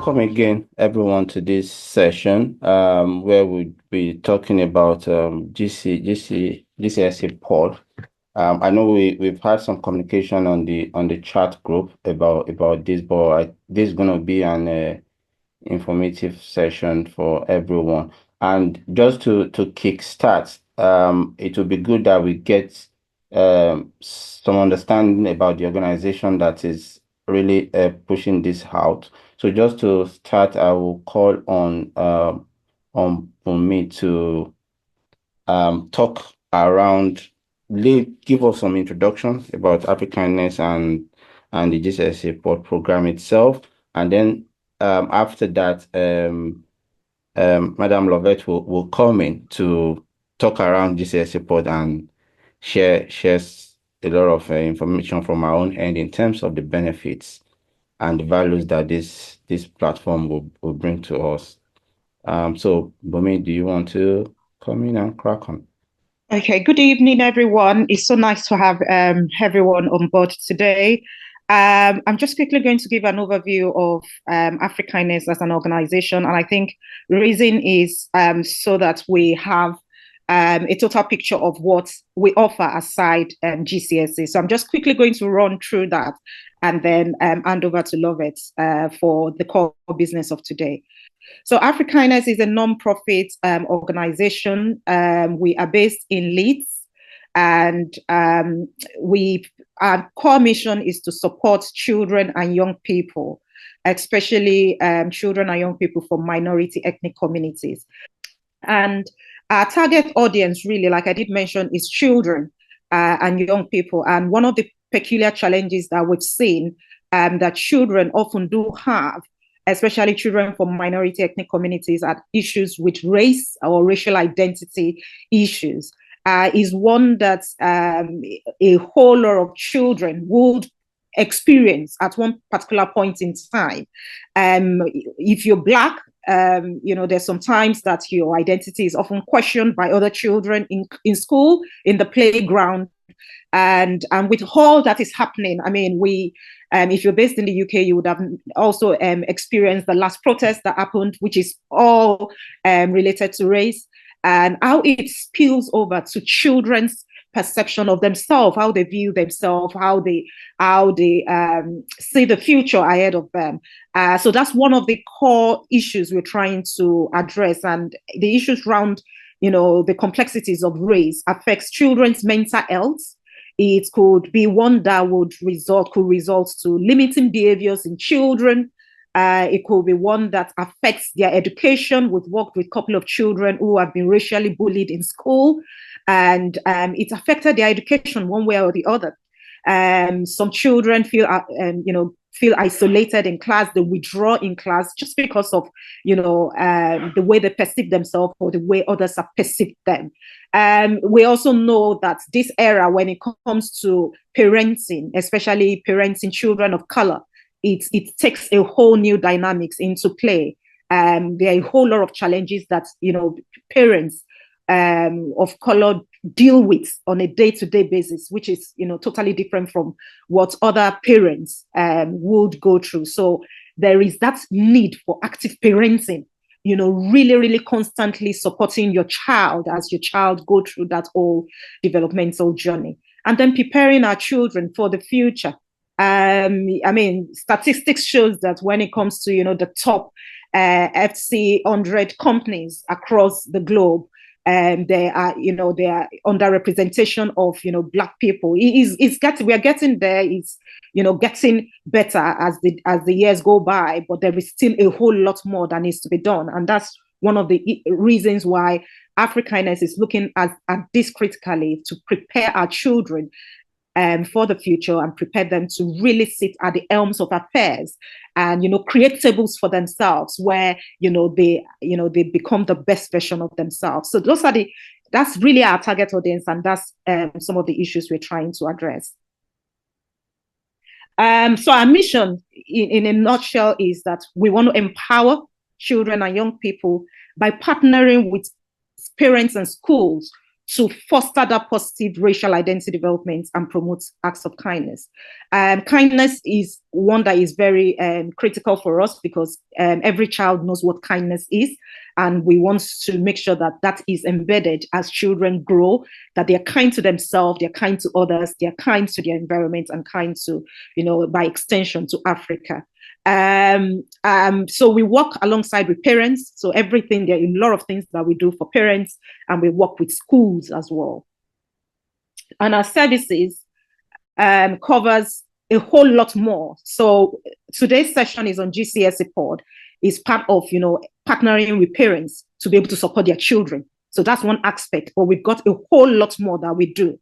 welcome again, everyone, to this session where we'll be talking about GCSE pod. I know we've had some communication on the chat group about this, but this is going to be an informative session for everyone. And just to kickstart, it would be good that we get some understanding about the organization that is really pushing this out. So just to start, I will call on me to talk around, give us some introduction about Africanness and the GCSEpod program itself, and then after that, Madam Lovett will come in to talk around GCSEpod and shares a lot of information from our own end in terms of the benefits and the values that this platform will bring to us. So, Bumi, do you want to come in and crack on? Okay, good evening, everyone. It's so nice to have everyone on board today. I'm just quickly going to give an overview of Africanness as an organization. And I think the reason is so that we have a total picture of what we offer aside GCSE. So I'm just quickly going to run through that and then hand over to Lovett for the core business of today. So Africanness is a non-profit organization. We are based in Leeds, and our core mission is to support children and young people, especially children and young people from minority ethnic communities. And our target audience, really, like I did mention, is children and young people. And one of the peculiar challenges that we've seen that children often do have, especially children from minority ethnic communities, are issues with race or racial identity issues, is one that a whole lot of children would experience at one particular point in time. If you're Black, there's sometimes that your identity is often questioned by other children in school, in the playground, and with all that is happening. I mean, if you're based in the UK, you would have also experienced the last protest that happened, which is all related to race, and how it spills over to children's perception of themselves, how they view themselves, how they see the future ahead of them. So that's one of the core issues we're trying to address, and the issues around, the complexities of race affects children's mental health. It could be one that could result to limiting behaviors in children. It could be one that affects their education. We've worked with a couple of children who have been racially bullied in school, and it affected their education one way or the other. Some children feel isolated in class. They withdraw in class just because of the way they perceive themselves or the way others have perceived them. We also know that this era, when it comes to parenting, especially parenting children of color, it takes a whole new dynamics into play. There are a whole lot of challenges that parents of color deal with on a day-to-day basis, which is totally different from what other parents would go through. So there is that need for active parenting, really, really constantly supporting your child as your child go through that whole developmental journey, and then preparing our children for the future. Statistics shows that when it comes to the top FC 100 companies across the globe, they are underrepresentation of Black people. We are getting there. It's getting better as the years go by, but there is still a whole lot more that needs to be done, and that's one of the reasons why Africanness is looking at this critically, to prepare our children for the future and prepare them to really sit at the helms of affairs and create tables for themselves where they become the best version of themselves. So that's really our target audience, and that's some of the issues we're trying to address. So our mission in a nutshell is that we want to empower children and young people by partnering with parents and schools to foster that positive racial identity development and promote acts of kindness. Kindness is one that is very critical for us because every child knows what kindness is. And we want to make sure that that is embedded as children grow, that they're kind to themselves, they're kind to others, they're kind to their environment, and kind to, by extension, to Africa. So we work alongside with parents. So there are a lot of things that we do for parents, and we work with schools as well. And our services covers a whole lot more. So today's session is on GCSEpod, is part of, partnering with parents to be able to support their children. So that's one aspect, but we've got a whole lot more that we do.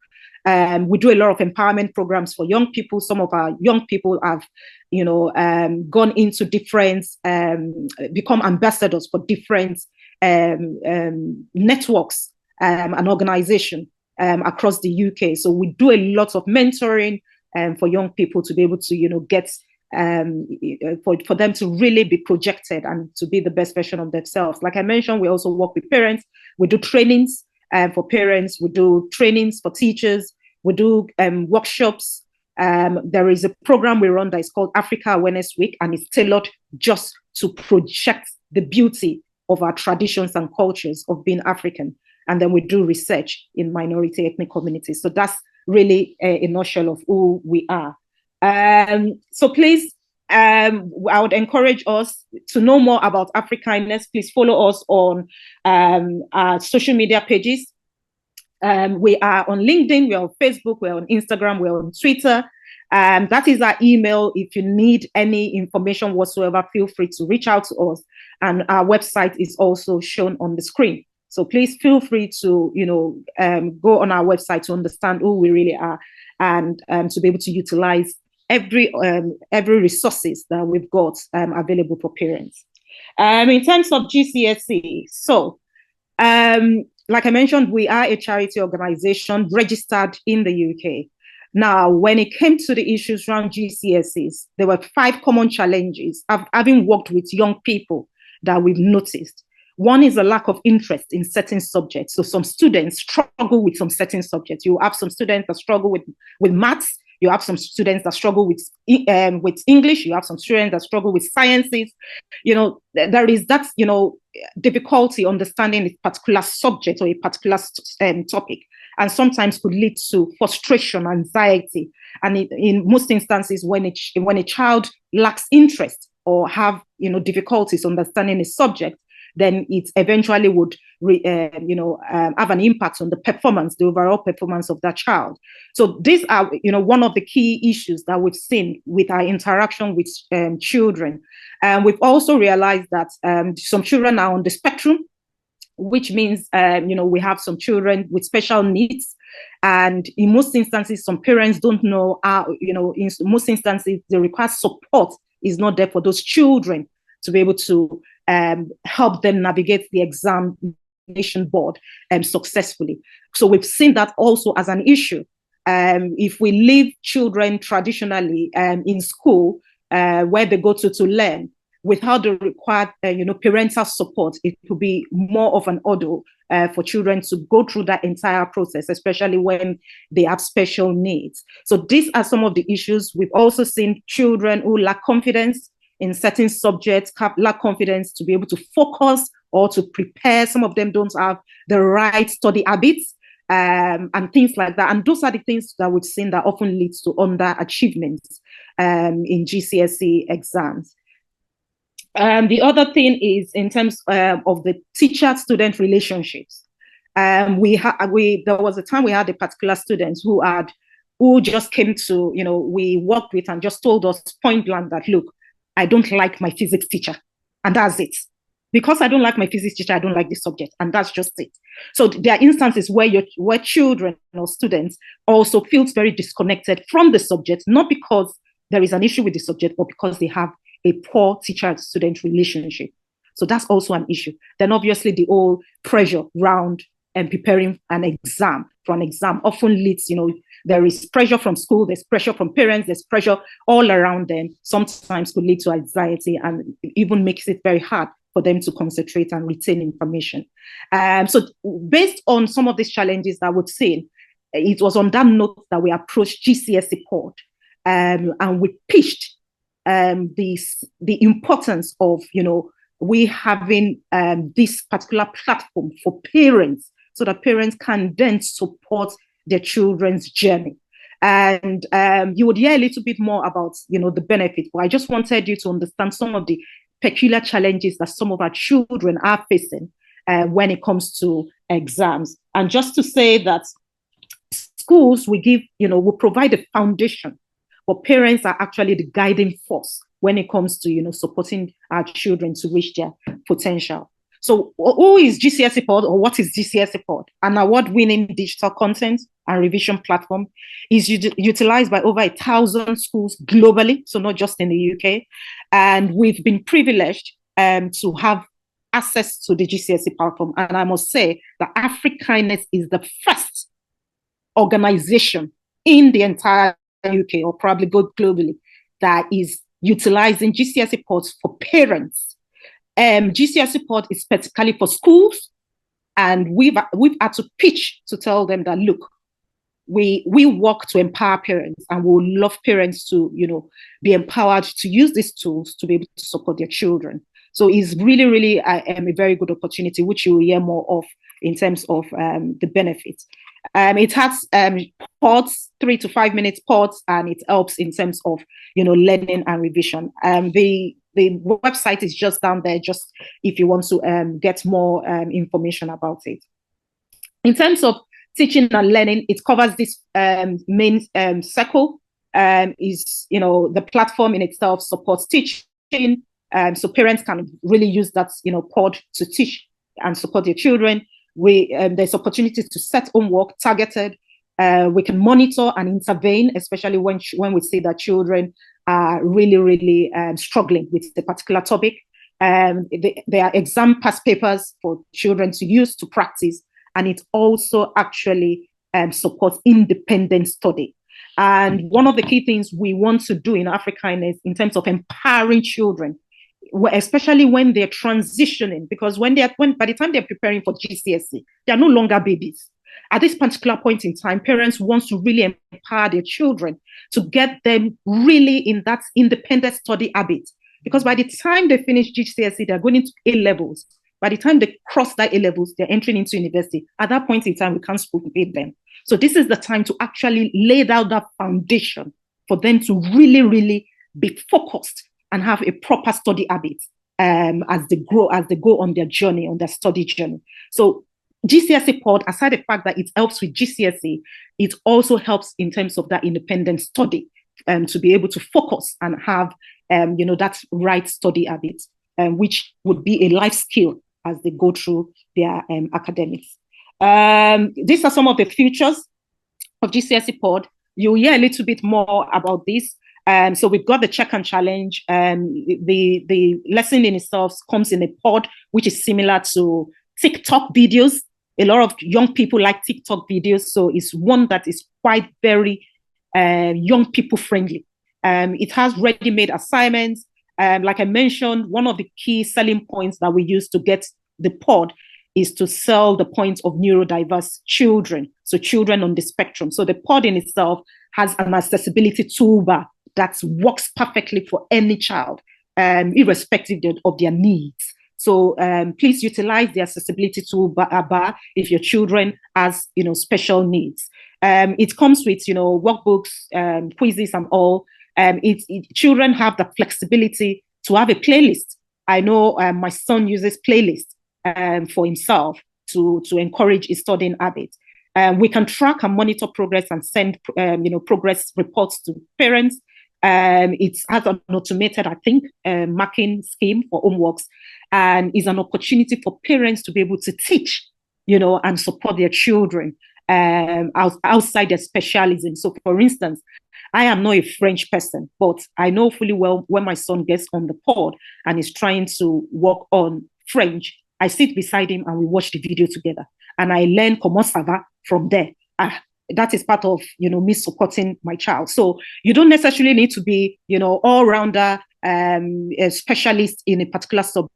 We do a lot of empowerment programs for young people. Some of our young people have, gone into different, become ambassadors for different networks and organizations across the UK. So we do a lot of mentoring for young people to be able to, get for them to really be projected and to be the best version of themselves. Like I mentioned, we also work with parents. We do trainings for parents. We do trainings for teachers. We do workshops. There is a program we run that is called Africa Awareness Week, and it's tailored just to project the beauty of our traditions and cultures of being African. And then we do research in minority ethnic communities. So that's really a nutshell of who we are. So please, I would encourage us to know more about Afrikindness. Please follow us on our social media pages. We are on LinkedIn, we're on Facebook, we're on Instagram, we're on Twitter. That is our email. If you need any information whatsoever, feel free to reach out to us. And our website is also shown on the screen. So please feel free to, go on our website to understand who we really are, and to be able to utilize every resources that we've got available for parents. In terms of GCSE, so like I mentioned, we are a charity organization registered in the UK. Now, when it came to the issues around GCSEs, there were 5 common challenges, having worked with young people, that we've noticed. One is a lack of interest in certain subjects. So some students struggle with some certain subjects. You have some students that struggle with maths. You have some students that struggle with English. You have some students that struggle with sciences. There is that, difficulty understanding a particular subject or a particular topic, and sometimes could lead to frustration, anxiety. And in most instances, when a child lacks interest or have, difficulties understanding a subject, then it eventually would have an impact on the overall performance of that child. So these are, one of the key issues that we've seen with our interaction with children. We've also realized that some children are on the spectrum, which means, we have some children with special needs. And in most instances, some parents don't know how, in most instances, the required support is not there for those children to be able to help them navigate the examination board successfully. So we've seen that also as an issue. If we leave children traditionally in school where they go to learn, without the required parental support, it could be more of an ordeal for children to go through that entire process, especially when they have special needs. So these are some of the issues. We've also seen children who lack confidence in certain subjects, lack confidence to be able to focus or to prepare. Some of them don't have the right study habits and things like that. And those are the things that we've seen that often leads to underachievements in GCSE exams. The other thing is in terms of the teacher-student relationships. There was a time we had a particular student who just came to, we worked with and just told us point blank that, look, I don't like my physics teacher, and that's it. Because I don't like my physics teacher, I don't like this subject, and that's just it. So there are instances where children or students also feel very disconnected from the subject, not because there is an issue with the subject, but because they have a poor teacher-student relationship. So that's also an issue. Then obviously the whole pressure around preparing an exam often leads, there is pressure from school, there's pressure from parents, there's pressure all around them, sometimes could lead to anxiety and even makes it very hard for them to concentrate and retain information. So based on some of these challenges that we've seen, it was on that note that we approached GCSEpod, and we pitched the importance of, we having this particular platform for parents, so that parents can then support their children's journey. And you would hear a little bit more about, the benefit, but I just wanted you to understand some of the peculiar challenges that some of our children are facing when it comes to exams. And just to say that schools will give, will provide a foundation, but parents are actually the guiding force when it comes to, supporting our children to reach their potential. So who is GCSEpod, or what is GCSEpod? An award-winning digital content and revision platform, is utilized by over 1,000 schools globally, so not just in the UK. And we've been privileged to have access to the GCSE platform. And I must say that Africaness is the first organization in the entire UK, or probably globally, that is utilizing GCSEpods for parents. GCSEpod is specifically for schools, and we've had to pitch to tell them that, look, we work to empower parents, and we would love parents to, be empowered to use these tools to be able to support their children. So it's really, really a very good opportunity, which you will hear more of in terms of the benefits. It has pods, 3 to 5 minutes pods, and it helps in terms of, learning and revision. The website is just down there, just if you want to get more information about it. In terms of teaching and learning, it covers this main circle. Is, the platform in itself supports teaching, so parents can really use that, pod to teach and support their children. There's opportunities to set homework targeted. We can monitor and intervene, especially when we see that children are really, really struggling with the particular topic. There are exam past papers for children to use to practice, and it also actually supports independent study. And one of the key things we want to do in Africa is in terms of empowering children, especially when they're transitioning, because by the time they're preparing for GCSE, they're no longer babies. At this particular point in time, parents want to really empower their children to get them really in that independent study habit. Because by the time they finish GCSE, they're going into A-levels. By the time they cross that A-levels, they're entering into university. At that point in time, we can't spoon-feed them. So this is the time to actually lay down that foundation for them to really, really be focused and have a proper study habit as they go on their journey, on their study journey. So GCSEpod, aside the fact that it helps with GCSE, it also helps in terms of that independent study, to be able to focus and have that right study habit, which would be a life skill as they go through their academics. These are some of the features of GCSEpod. You'll hear a little bit more about this. So we've got the check and challenge. The lesson in itself comes in a pod, which is similar to TikTok videos. A lot of young people like TikTok videos, so it's one that is quite very young people friendly. It has ready-made assignments. Like I mentioned, one of the key selling points that we use to get the pod is to sell the point of neurodiverse children, so children on the spectrum. So the pod in itself has an accessibility toolbar that works perfectly for any child, irrespective of their needs. So please utilize the accessibility toolbar if your children has, special needs. It comes with, workbooks, quizzes, and all. Children have the flexibility to have a playlist. I know my son uses playlist for himself to encourage his studying habit. We can track and monitor progress and send, progress reports to parents. It has an automated, marking scheme for homeworks, and is an opportunity for parents to be able to teach, and support their children outside their specialism. So, for instance, I am not a French person, but I know fully well when my son gets on the pod and is trying to work on French, I sit beside him and we watch the video together. And I learn comment ça va from there. That is part of, me supporting my child. So you don't necessarily need to be, all-rounder, a specialist in a particular subject.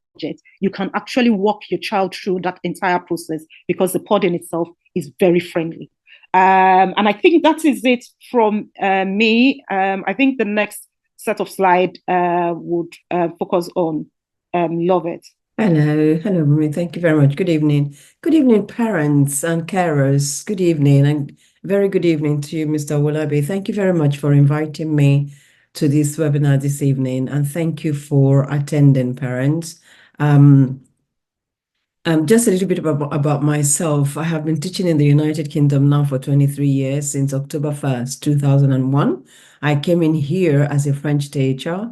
you can actually walk your child through that entire process because the pod in itself is very friendly. And I think that is it from me. I think the next set of slide would focus on Love It. Hello, Marie. Thank you very much. Good evening. Good evening, parents and carers. Good evening, and very good evening to you, Mr. Wolabi. Thank you very much for inviting me to this webinar this evening, and thank you for attending, parents. Just a little bit about myself. I have been teaching in the United Kingdom now for 23 years, since October 1st, 2001. I came in here as a French teacher.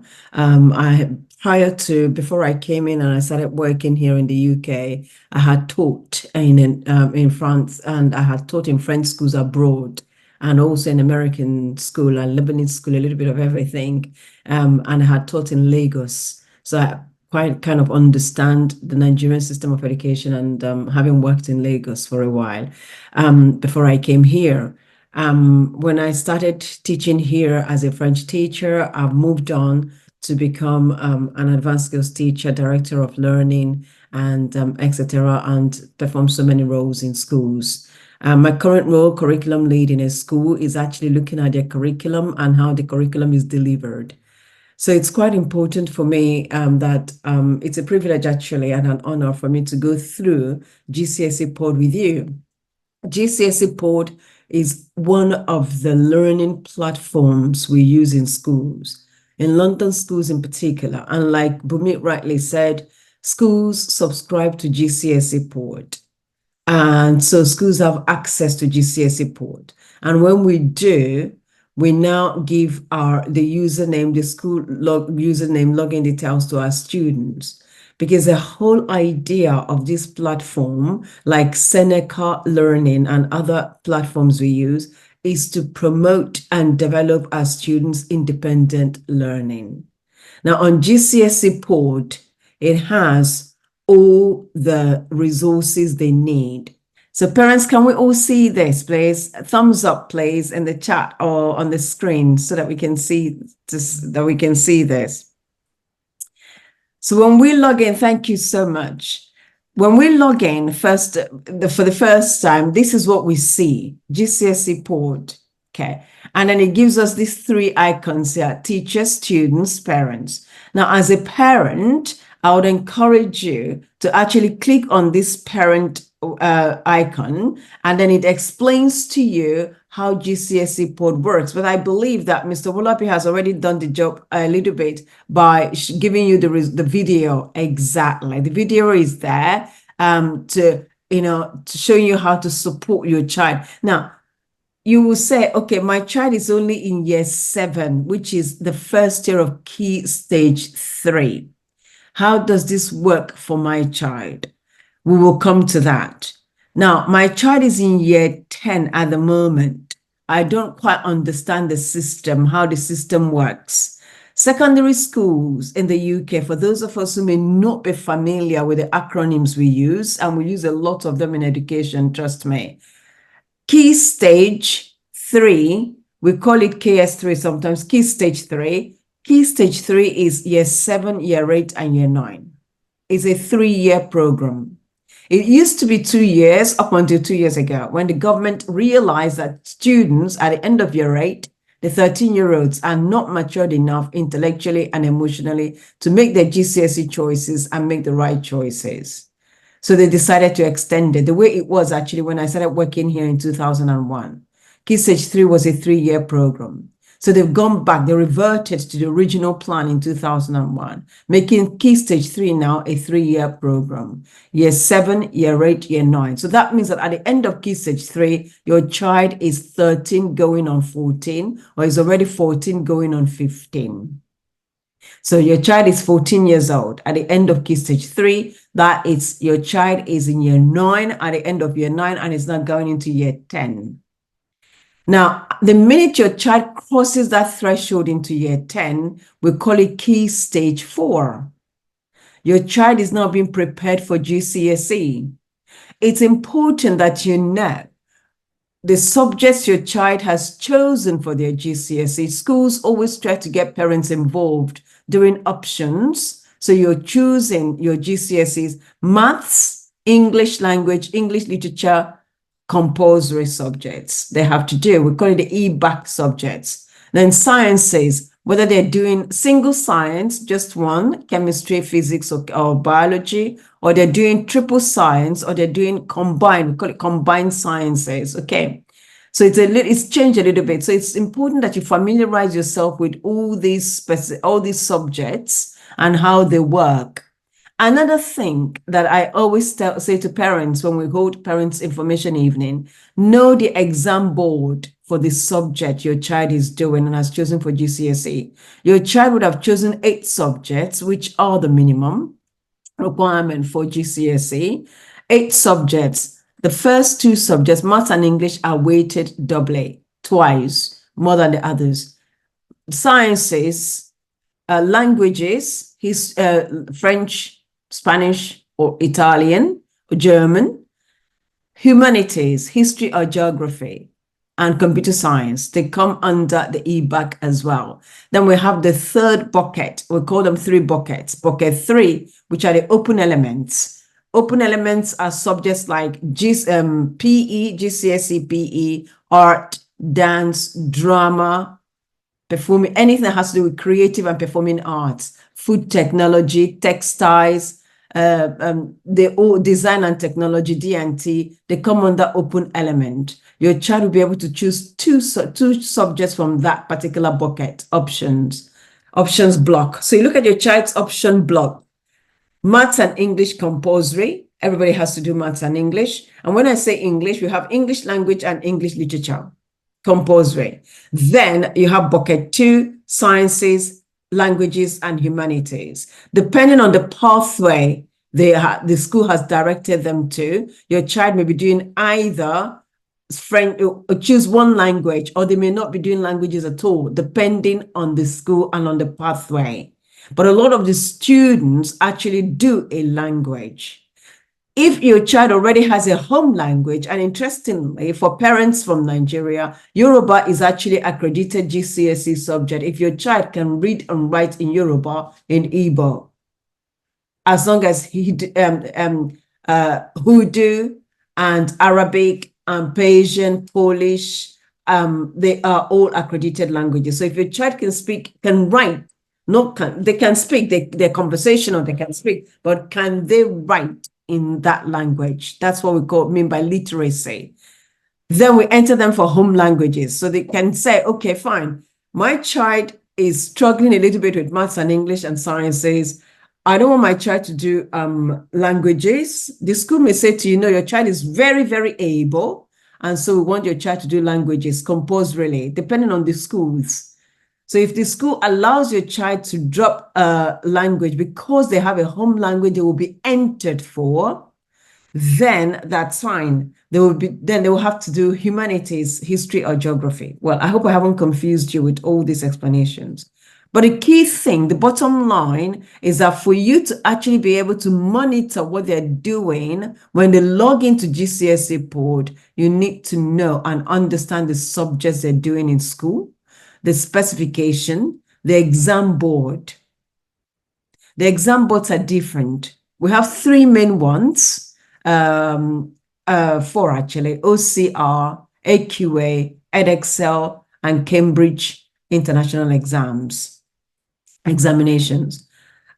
Before I came in and I started working here in the UK, I had taught in France, and I had taught in French schools abroad, and also in American school and Lebanese school, a little bit of everything. And I had taught in Lagos. So I quite kind of understand the Nigerian system of education, and having worked in Lagos for a while before I came here. When I started teaching here as a French teacher, I've moved on to become an advanced skills teacher, director of learning, and etc., and perform so many roles in schools. My current role, curriculum lead in a school, is actually looking at their curriculum and how the curriculum is delivered. So it's quite important for me that it's a privilege actually and an honor for me to go through GCSEpod with you. GCSEpod is one of the learning platforms we use in schools, in London schools in particular. And like Bumit rightly said, schools subscribe to GCSEpod. And so schools have access to GCSEpod. And when we do, we now give the username, the school username, login details to our students. Because the whole idea of this platform, like Seneca Learning and other platforms we use, is to promote and develop our students' independent learning. Now on GCSEpod, it has all the resources they need. So parents, can we all see this, please? Thumbs up, please, in the chat or on the screen so that we can see this. So when we log in, thank you so much. When we log in for the first time, this is what we see, GCSEpod, okay? And then it gives us these three icons here, teachers, students, parents. Now, as a parent, I would encourage you to actually click on this parent icon, and then it explains to you how GCSEpod works. But I believe that Mr. Wolapi has already done the job a little bit by giving you the video. Exactly. The video is there to show you how to support your child. Now, you will say, okay, my child is only in year 7, which is the first year of Key Stage 3. How does this work for my child? We will come to that. Now, my child is in year 10 at the moment. I don't quite understand the system, how the system works. Secondary schools in the UK, for those of us who may not be familiar with the acronyms we use, and we use a lot of them in education, trust me. Key Stage 3, we call it KS3 sometimes, Key Stage 3. Key Stage 3 is year 7, year 8, and year 9. It's a 3-year program. It used to be 2 years up until 2 years ago, when the government realized that students at the end of year 8, the 13-year-olds, are not matured enough intellectually and emotionally to make their GCSE choices and make the right choices. So they decided to extend it the way it was actually when I started working here in 2001. Key Stage 3 was a 3-year program. So they've gone back, they reverted to the original plan in 2001, making Key Stage 3 now a 3-year program. Year 7, year 8, year 9. So that means that at the end of Key Stage 3, your child is 13 going on 14, or is already 14 going on 15. So your child is 14 years old at the end of Key Stage 3. That is, your child is in year 9 at the end of year 9 and is not going into year 10. Now, the minute your child crosses that threshold into year 10, we call it Key Stage 4. Your child is now being prepared for GCSE. It's important that you know the subjects your child has chosen for their GCSE. Schools always try to get parents involved during options So you're choosing your GCSEs, maths, English language, English literature, compulsory subjects they have to do. We call it the EBAC subjects. Then sciences, whether they're doing single science, just one, chemistry, physics, or biology, or they're doing triple science, or they're doing combined, we call it combined sciences, okay? So it's changed a little bit. So it's important that you familiarize yourself with all these subjects and how they work. Another thing that I always say to parents when we hold parents information evening, know the exam board for the subject your child is doing and has chosen for GCSE. Your child would have chosen 8 subjects, which are the minimum requirement for GCSE. 8 subjects. The first 2 subjects, maths and English, are weighted doubly, twice, more than the others. Sciences, languages, French, Spanish, or Italian, or German. Humanities, history or geography, and computer science, they come under the EBAC as well. Then we have the third bucket. We call them 3 buckets. Bucket 3, which are the open elements. Open elements are subjects like PE, GCSE PE, art, dance, drama, performing, anything that has to do with creative and performing arts, food technology, textiles, the design and technology, D&T, they come under open element. Your child will be able to choose two subjects from that particular bucket, options block. So you look at your child's option block. Maths and English compulsory. Everybody has to do maths and English. And when I say English, we have English language and English literature, compulsory. Then you have bucket 2, sciences, languages, and humanities. Depending on the pathway the school has directed them to, your child may be doing either French, or choose one language, or they may not be doing languages at all, depending on the school and on the pathway. But a lot of the students actually do a language. If your child already has a home language, and interestingly, for parents from Nigeria, Yoruba is actually accredited GCSE subject if your child can read and write in Yoruba, in Igbo, as long as Urdu and Arabic and Persian, Polish, they are all accredited languages. So if your child can write, they can speak, they're conversational, they can speak, but can they write in that language? That's what we mean by literacy. Then we enter them for home languages. So they can say, okay, fine, my child is struggling a little bit with maths and English and sciences. I don't want my child to do languages. The school may say to you, no, your child is very, very able. And so we want your child to do languages compulsorily, depending on the schools. So if the school allows your child to drop a language because they have a home language they will be entered for, then that's fine. They will have to do humanities, history, or geography. Well, I hope I haven't confused you with all these explanations. But the key thing, the bottom line, is that for you to actually be able to monitor what they're doing when they log into GCSEpod, you need to know and understand the subjects they're doing in school, the specification, the exam board. The exam boards are different. We have 3 main ones, 4 actually: OCR, AQA, EdExcel, and Cambridge International examinations.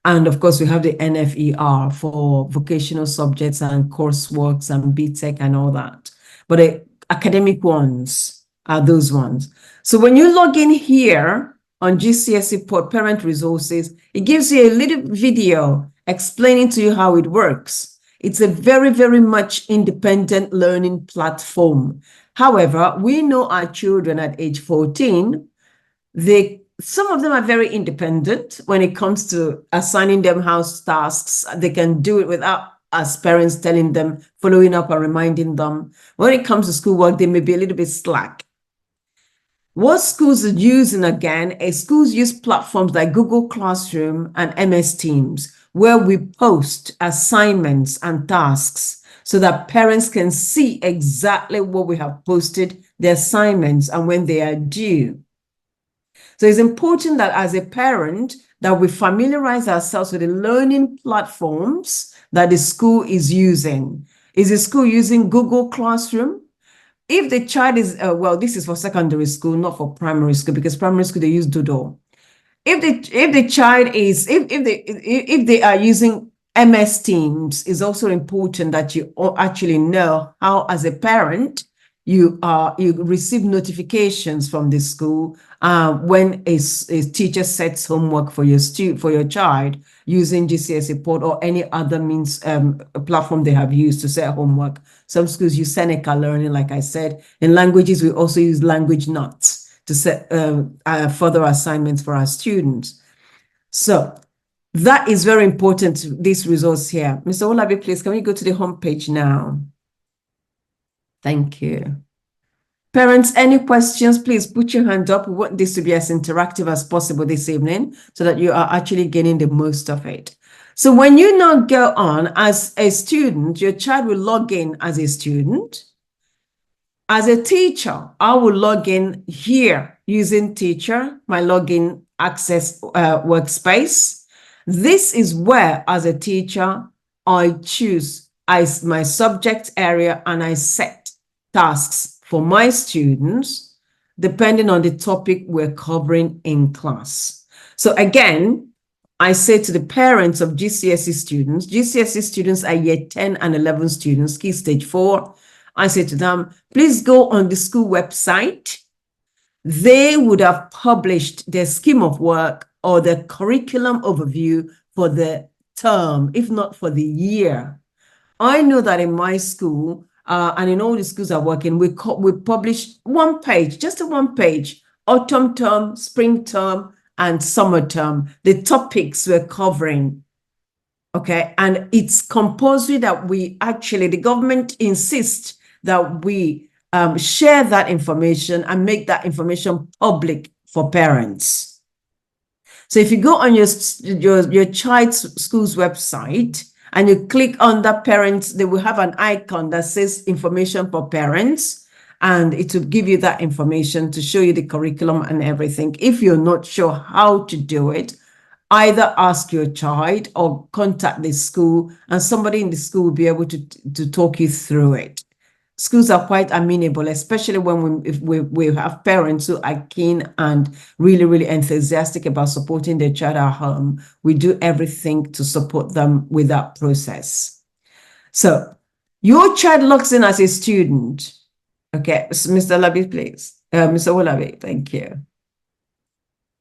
And of course, we have the NFER for vocational subjects and courseworks and BTEC and all that. But the academic ones are those ones. So when you log in here on GCSEpod Parent Resources, it gives you a little video explaining to you how it works. It's a very, very much independent learning platform. However, we know our children at age 14, some of them are very independent when it comes to assigning them house tasks. They can do it without us parents telling them, following up and reminding them. When it comes to schoolwork, they may be a little bit slack. What schools are using, again, is schools use platforms like Google Classroom and MS Teams, where we post assignments and tasks so that parents can see exactly what we have posted, the assignments, and when they are due. So it's important that as a parent, that we familiarize ourselves with the learning platforms that the school is using. Is the school using Google Classroom? If the child is, well, this is for secondary school, not for primary school, because primary school, they use Doodle. If the child is, if they are using MS Teams, it's also important that you actually know how, as a parent, you receive notifications from the school when a teacher sets homework for your child using GCSEpod or any other means platform they have used to set homework. Some schools use Seneca Learning, like I said. In languages, we also use Language Nuts to set further assignments for our students. So that is very important, this resource here. Mr. Olabi, please, can we go to the homepage now? Thank you. Parents, any questions, please put your hand up. We want this to be as interactive as possible this evening so that you are actually getting the most of it. So when you now go on as a student, your child will log in as a student. As a teacher, I will log in here using Teacher, my login access workspace. This is where, as a teacher, I choose my subject area and I set tasks for my students, depending on the topic we're covering in class. So again, I say to the parents of GCSE students are year 10 and 11 students, key stage 4. I say to them, please go on the school website. They would have published their scheme of work or the curriculum overview for the term, if not for the year. I know that in my school and in all the schools I work in, we publish one page, just a one page, autumn term, spring term, and summer term, the topics we're covering. Okay, and it's compulsory that we actually, the government insists that we share that information and make that information public for parents. So if you go on your child's school's website and you click on that parents, they will have an icon that says information for parents, and it will give you that information to show you the curriculum and everything. If you're not sure how to do it, either ask your child or contact the school, and somebody in the school will be able to talk you through it. Schools are quite amenable, especially when we have parents who are keen and really, really enthusiastic about supporting their child at home. We do everything to support them with that process. So your child logs in as a student. Okay, so Mr. Olabi, please. Mr. Olabi, thank you.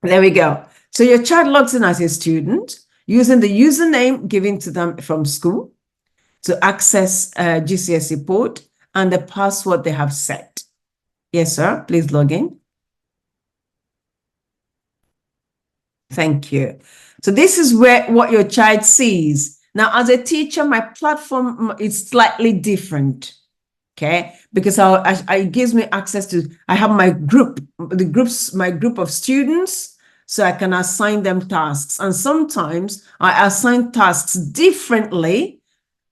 There we go. So your child logs in as a student using the username given to them from school to access GCSEpod and the password they have set. Yes, sir. Please log in. Thank you. So this is what your child sees. Now, as a teacher, my platform is slightly different. Okay, because it gives me access to, I have my group, my group of students, so I can assign them tasks. And sometimes I assign tasks differently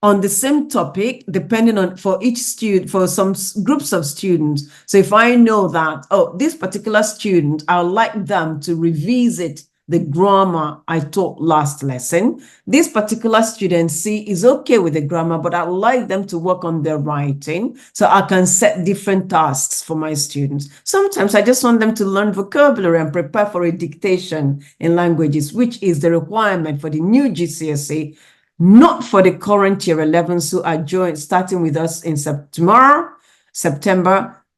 on the same topic, depending on for each student, for some groups of students. So if I know that, oh, this particular student, I would like them to revisit the grammar I taught last lesson. This particular student C is okay with the grammar, but I would like them to work on their writing. So I can set different tasks for my students. Sometimes I just want them to learn vocabulary and prepare for a dictation in languages, which is the requirement for the new GCSE, not for the current year 11s who are starting with us in September,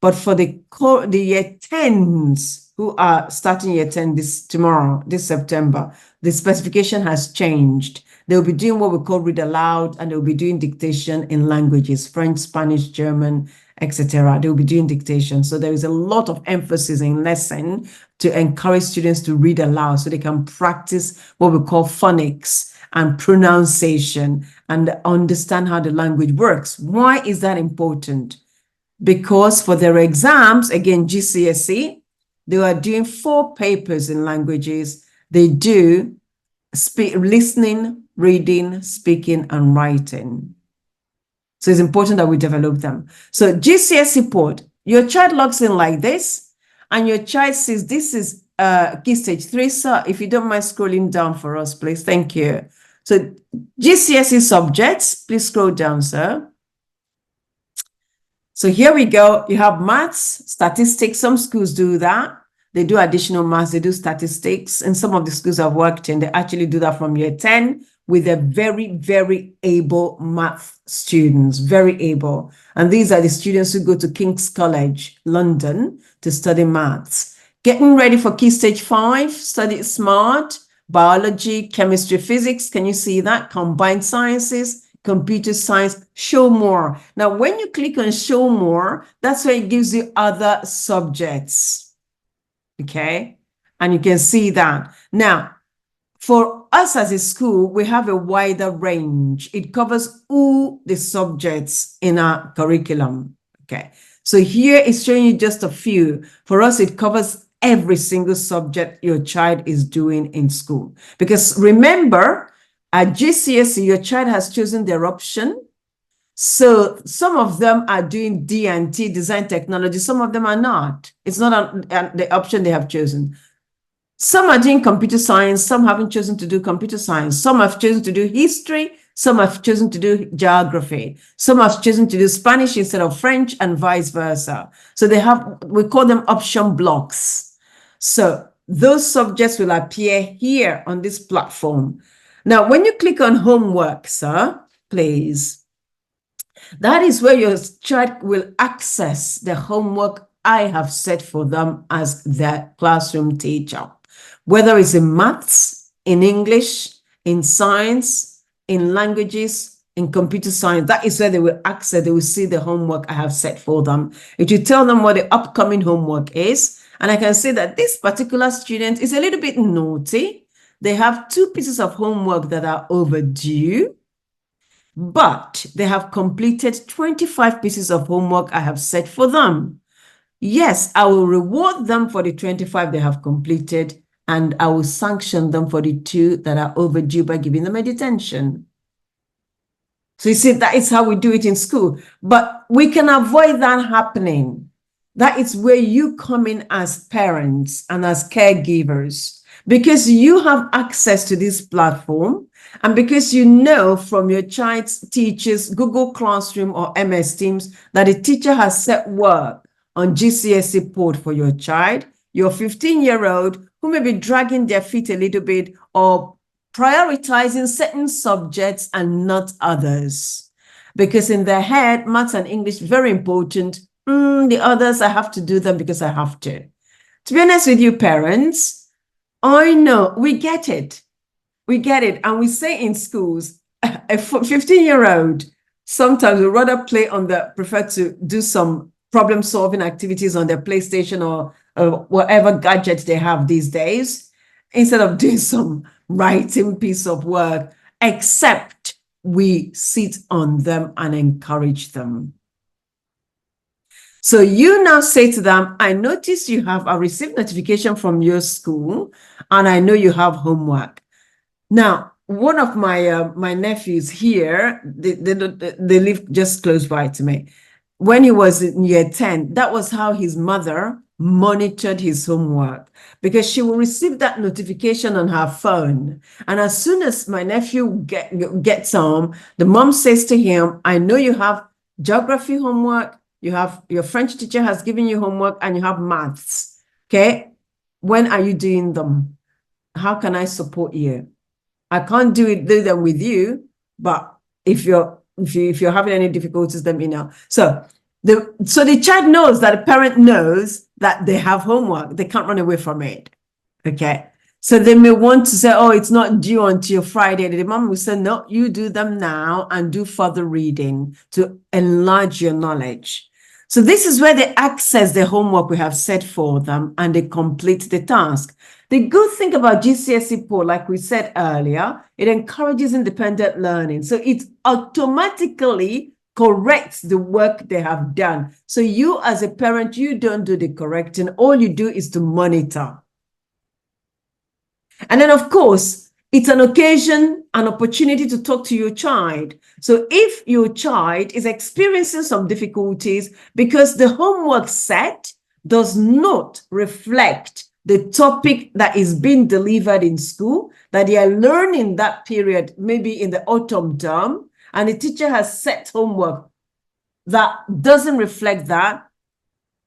but for the year 10s who are starting year 10 this September. The specification has changed. They'll be doing what we call read aloud, and they'll be doing dictation in languages, French, Spanish, German, etc. They'll be doing dictation. So there is a lot of emphasis in lesson to encourage students to read aloud so they can practice what we call phonics and pronunciation and understand how the language works. Why is that important? Because for their exams, again, GCSE, they are doing 4 papers in languages. They do listening, reading, speaking, and writing. So it's important that we develop them. So GCSEpod, your child logs in like this, and your child says, this is Key Stage 3, sir, if you don't mind scrolling down for us, please. Thank you. So GCSE subjects, please scroll down, sir. So here we go. You have maths, statistics. Some schools do that. They do additional maths, they do statistics. And some of the schools I've worked in, they actually do that from year 10 with a very, very able math students, very able. And these are the students who go to King's College, London, to study maths. Getting ready for Key Stage 5, study smart, biology, chemistry, physics. Can you see that? Combined sciences, computer science, show more. Now, when you click on show more, that's where it gives you other subjects. Okay? And you can see that. Now, for us as a school, we have a wider range. It covers all the subjects in our curriculum. Okay. So here it's showing you just a few. For us, it covers every single subject your child is doing in school. Because remember, at GCSE, your child has chosen their option. So some of them are doing D&T, design technology. Some of them are not. It's not the option they have chosen. Some are doing computer science. Some haven't chosen to do computer science. Some have chosen to do history. Some have chosen to do geography. Some have chosen to do Spanish instead of French and vice versa. So they have, we call them option blocks. So those subjects will appear here on this platform. Now, when you click on homework, sir, please, that is where your child will access the homework I have set for them as their classroom teacher. Whether it's in maths, in English, in science, in languages, in computer science, that is where they will access, they will see the homework I have set for them. It will tell them what the upcoming homework is. And I can say that this particular student is a little bit naughty. They have 2 pieces of homework that are overdue, but they have completed 25 pieces of homework I have set for them. Yes, I will reward them for the 25 they have completed, and I will sanction them for the 2 that are overdue by giving them a detention. So you see, that is how we do it in school. But we can avoid that happening. That is where you come in as parents and as caregivers, because you have access to this platform and because you know from your child's teachers, Google Classroom or MS Teams, that the teacher has set work on GCSEpod for your child, your 15-year-old who may be dragging their feet a little bit or prioritizing certain subjects and not others. Because in their head, maths and English, very important. The others, I have to do them because I have to. To be honest with you, parents, I know, we get it. We get it. And we say in schools, a 15-year-old sometimes would rather prefer to do some problem-solving activities on their PlayStation or whatever gadget they have these days, instead of doing some writing piece of work, except we sit on them and encourage them. So you now say to them, I notice you have received notification from your school, and I know you have homework. Now, one of my nephews here, they live just close by to me. When he was in year 10, that was how his mother monitored his homework, because she will receive that notification on her phone. And as soon as my nephew gets home, the mom says to him, I know you have geography homework, you have your French teacher has given you homework, and you have maths. Okay, when are you doing them? How can I support you? I can't do them with you, but if you're having any difficulties, let me know. So the child knows that the parent knows that they have homework. They can't run away from it. Okay. So they may want to say, oh, it's not due until Friday. The mom will say, no, you do them now and do further reading to enlarge your knowledge. So this is where they access the homework we have set for them and they complete the task. The good thing about GCSEpod, like we said earlier, it encourages independent learning. So it automatically corrects the work they have done. So you as a parent, you don't do the correcting. All you do is to monitor. And then, of course, it's an occasion, an opportunity to talk to your child. So if your child is experiencing some difficulties because the homework set does not reflect the topic that is being delivered in school, that they are learning that period, maybe in the autumn term, and the teacher has set homework that doesn't reflect that,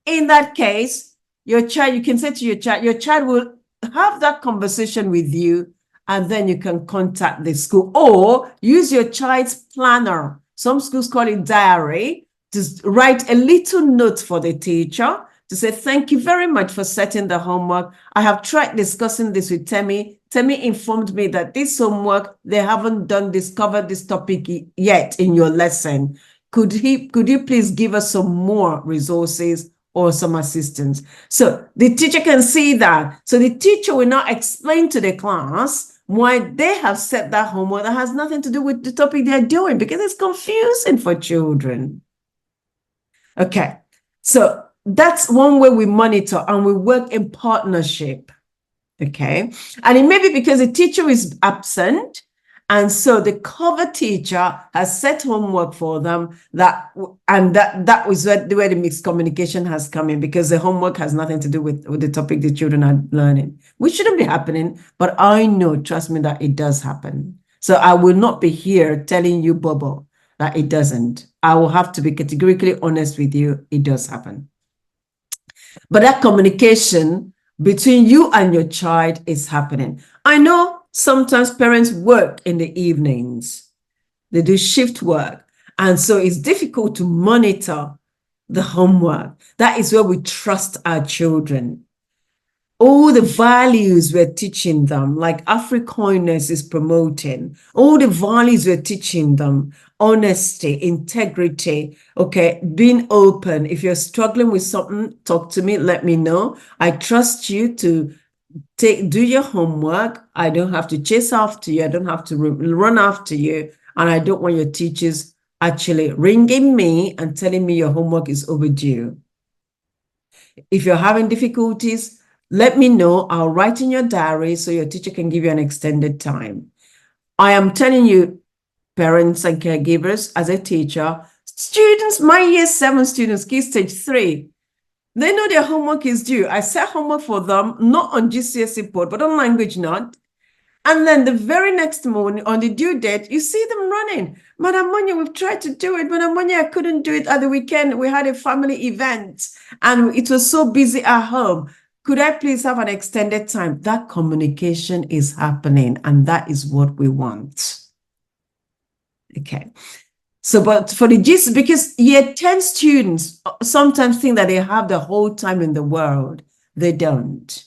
in that case, your child, you can say to your child will have that conversation with you, and then you can contact the school or use your child's planner. Some schools call it diary, to write a little note for the teacher to say, thank you very much for setting the homework. I have tried discussing this with Temi. Temi informed me that this homework, they haven't covered this topic yet in your lesson. Could you please give us some more resources or some assistance? So the teacher can see that. So the teacher will now explain to the class why they have set that homework that has nothing to do with the topic they're doing, because it's confusing for children. Okay, so that's one way we monitor, and we work in partnership. Okay, and it may be because the teacher is absent, and so the cover teacher has set homework for them, that was where the mixed communication has come in, because the homework has nothing to do with the topic the children are learning, which shouldn't be happening, but I know, trust me, that it does happen. So I will not be here telling you, Bobo, that it doesn't. I will have to be categorically honest with you. It does happen. But that communication between you and your child is happening. I know sometimes parents work in the evenings. They do shift work. And so it's difficult to monitor the homework. That is where we trust our children. All the values we're teaching them, like Africanus is promoting, all the values we're teaching them, honesty, integrity, okay, being open. If you're struggling with something, talk to me, let me know. I trust you to do your homework. I don't have to chase after you. I don't have to run after you. And I don't want your teachers actually ringing me and telling me your homework is overdue. If you're having difficulties, let me know. I'll write in your diary so your teacher can give you an extended time. I am telling you, parents and caregivers, as a teacher, students, my year 7 students, key stage 3, they know their homework is due. I set homework for them, not on GCSEpod, but on Language Nut. And then the very next morning, on the due date, you see them running. Madam Monya, we've tried to do it. Madam Monya, I couldn't do it at the weekend. We had a family event and it was so busy at home. Could I please have an extended time? That communication is happening, and that is what we want. Okay. So, but for the GCSE, because year 10 students sometimes think that they have the whole time in the world. They don't.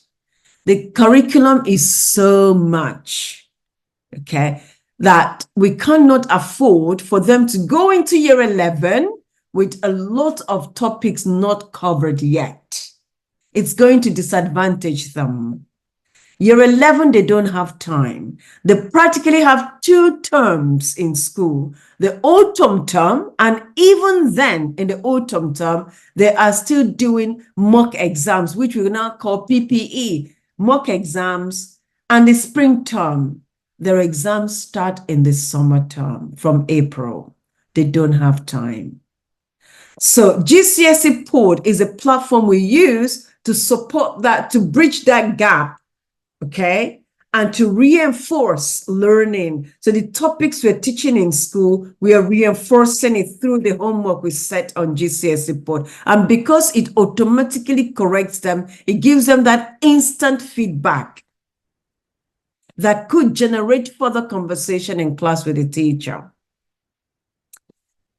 The curriculum is so much, okay, that we cannot afford for them to go into year 11 with a lot of topics not covered yet. It's going to disadvantage them. Year 11, they don't have time. They practically have 2 terms in school, the autumn term, and even then in the autumn term, they are still doing mock exams, which we now call PPE, mock exams, and the spring term. Their exams start in the summer term from April. They don't have time. So GCSEpod is a platform we use to support that, to bridge that gap, okay, and to reinforce learning. So the topics we're teaching in school, we are reinforcing it through the homework we set on GCSEpod. And because it automatically corrects them, it gives them that instant feedback that could generate further conversation in class with the teacher.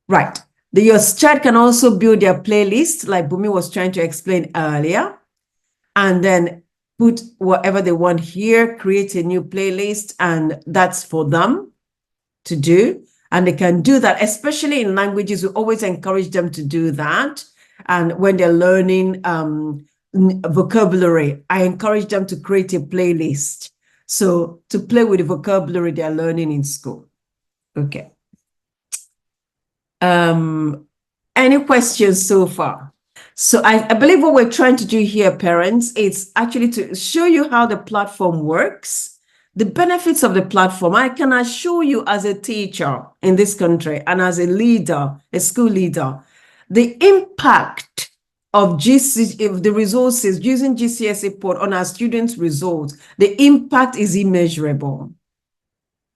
Right. Your child can also build their playlist, like Bumi was trying to explain earlier, and then put whatever they want here, create a new playlist, and that's for them to do. And they can do that, especially in languages. We always encourage them to do that. And when they're learning vocabulary, I encourage them to create a playlist. So to play with the vocabulary they're learning in school. Okay. Any questions so far? So I believe what we're trying to do here, parents, is actually to show you how the platform works, the benefits of the platform. I can assure you as a teacher in this country and as a leader, a school leader, the impact of the resources using GCSEpod on our students' results, the impact is immeasurable.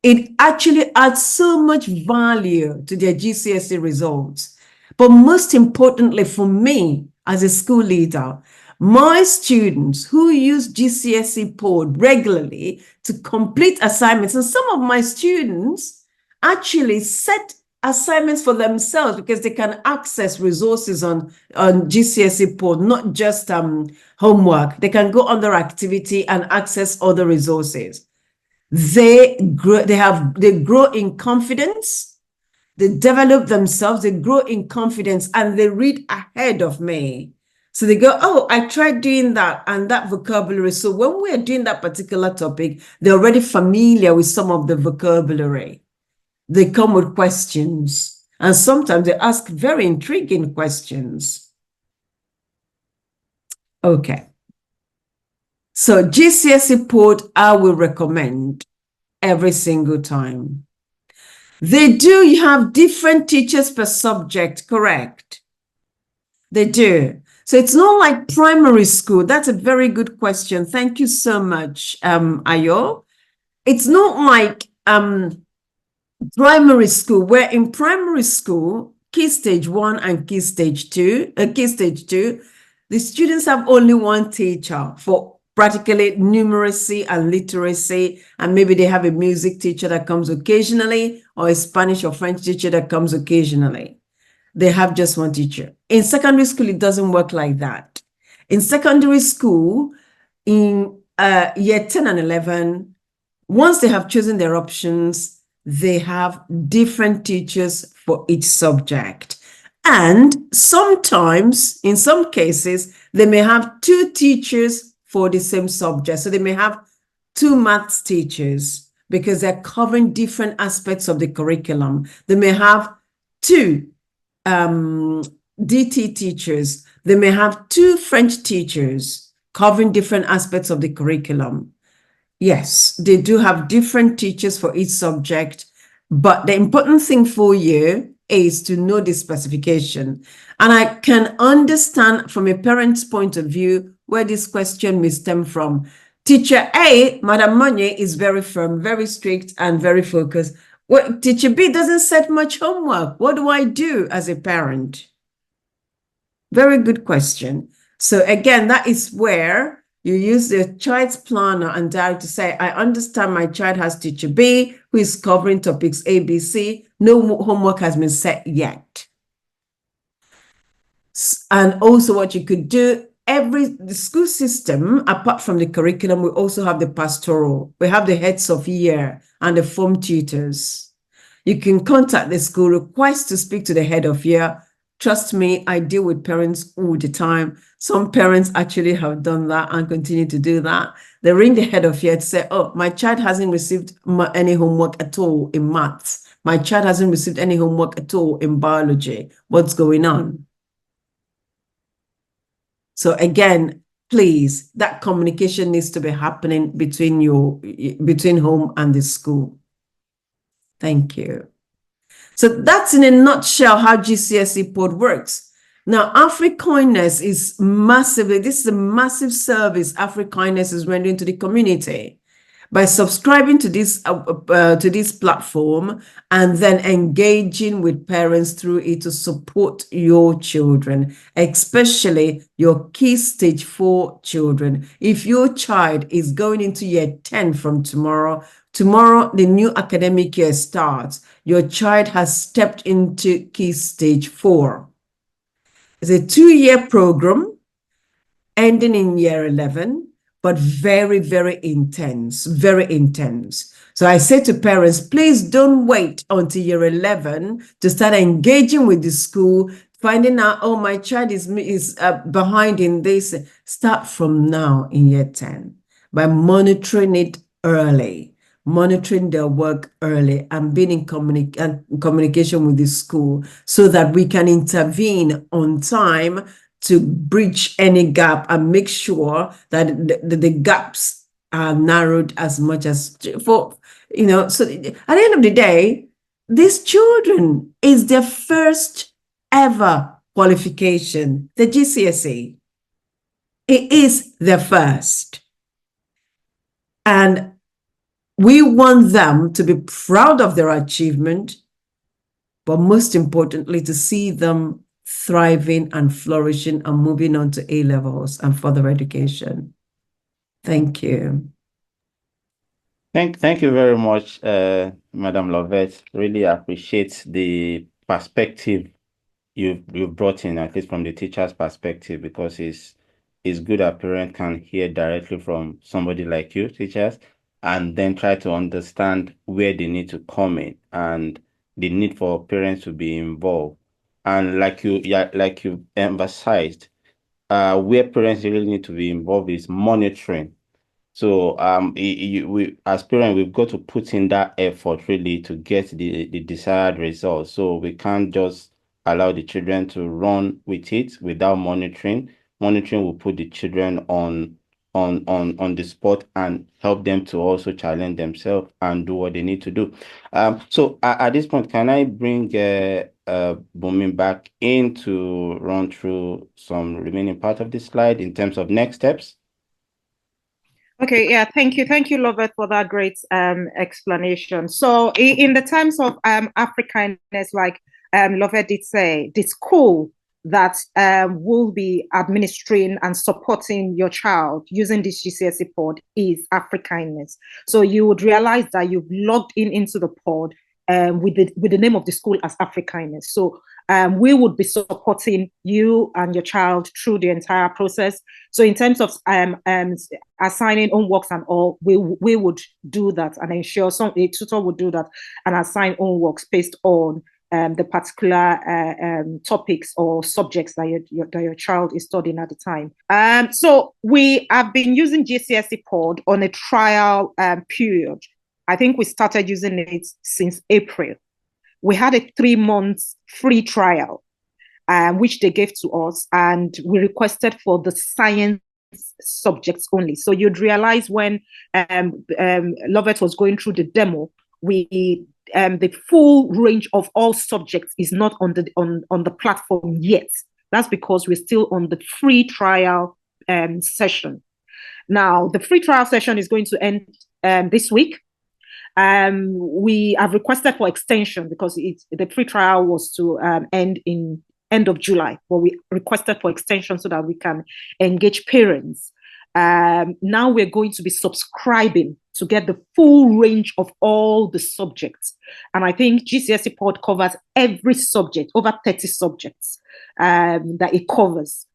It actually adds so much value to their GCSE results. But most importantly for me as a school leader, my students who use GCSEpod regularly to complete assignments, and some of my students actually set assignments for themselves because they can access resources on GCSEpod, not just homework. They can go under activity and access other resources. They grow in confidence, they develop themselves, they grow in confidence, and they read ahead of me. So they go, oh, I tried doing that and that vocabulary. So when we're doing that particular topic, they're already familiar with some of the vocabulary. They come with questions, and sometimes they ask very intriguing questions. Okay. So GCSEpod, I will recommend every single time. They do have different teachers per subject, correct? They do. So it's not like primary school. That's a very good question. Thank you so much, Ayo. It's not like primary school, where in primary school, Key Stage 1 and Key Stage 2, the students have only one teacher for practically numeracy and literacy, and maybe they have a music teacher that comes occasionally or a Spanish or French teacher that comes occasionally. They have just one teacher. In secondary school, it doesn't work like that. In secondary school, in year 10 and 11, once they have chosen their options, they have different teachers for each subject. And sometimes, in some cases, they may have two teachers for the same subject. So they may have two maths teachers because they're covering different aspects of the curriculum. They may have two DT teachers. They may have two French teachers covering different aspects of the curriculum. Yes, they do have different teachers for each subject, but the important thing for you is to know the specification. And I can understand from a parent's point of view where this question may stem from. Teacher A, Madam Monye, is very firm, very strict, and very focused. Well, Teacher B doesn't set much homework. What do I do as a parent? Very good question. So again, that is where you use the child's planner and diary to say, I understand my child has Teacher B who is covering topics A, B, C. No homework has been set yet. And also what you could do, the school system, apart from the curriculum, we also have the pastoral. We have the heads of year and the form tutors. You can contact the school, request to speak to the head of year. Trust me, I deal with parents all the time. Some parents actually have done that and continue to do that. They ring the head of year to say, oh, my child hasn't received any homework at all in maths. My child hasn't received any homework at all in biology. What's going on? So again, please, that communication needs to be happening between home and the school. Thank you. So that's in a nutshell how GCSEpod works. Now, AfriKindness is this is a massive service AfriKindness is rendering to the community. By subscribing to this platform and then engaging with parents through it to support your children, especially your Key Stage 4 children. If your child is going into year 10 from tomorrow, the new academic year starts, your child has stepped into Key Stage 4. It's a 2-year program ending in year 11, but very, very intense, very intense. So I say to parents, please don't wait until year 11 to start engaging with the school, finding out, oh, my child is behind in this. Start from now in year 10 by monitoring it early, monitoring their work early, and being in communication with the school so that we can intervene on time to bridge any gap and make sure that the gaps are narrowed as much as so at the end of the day, these children is their first ever qualification, the GCSE. It is their first. And we want them to be proud of their achievement, but most importantly, to see them thriving and flourishing and moving on to A-levels and further education. Thank you. Thank you very much, Madam Lovett. Really appreciate the perspective you've brought in, at least from the teacher's perspective, because it's good a parent can hear directly from somebody like you, teachers, and then try to understand where they need to come in and the need for parents to be involved. And like you emphasized, where parents really need to be involved is monitoring. So we as parents, we've got to put in that effort really to get the desired results. So we can't just allow the children to run with it without monitoring. Monitoring will put the children on the spot and help them to also challenge themselves and do what they need to do. So at this point, can I bring Bumi back in to run through some remaining part of the slide in terms of next steps? Okay, yeah, thank you. Thank you, Lovett, for that great explanation. So in the terms of Africanness, like Lovett did say, the school that will be administering and supporting your child using this GCSE pod is Africanness. So you would realize that you've logged in into the pod with the name of the school as Africanness. So we would be supporting you and your child through the entire process. So in terms of assigning homeworks and all, we would do that and ensure a tutor would do that and assign homeworks based on the particular topics or subjects that your child is studying at the time. So we have been using GCSEpod on a trial period. I think we started using it since April. We had a 3-month free trial, which they gave to us, and we requested for the science subjects only. So you'd realize when Lovett was going through the demo, the full range of all subjects is not on the platform yet. That's because we're still on the free trial session. Now, the free trial session is going to end this week. We have requested for extension because the free trial was to end in end of July, but we requested for extension so that we can engage parents. Now we're going to be subscribing to get the full range of all the subjects. And I think GCSEpod covers every subject, over 30 subjects that it covers.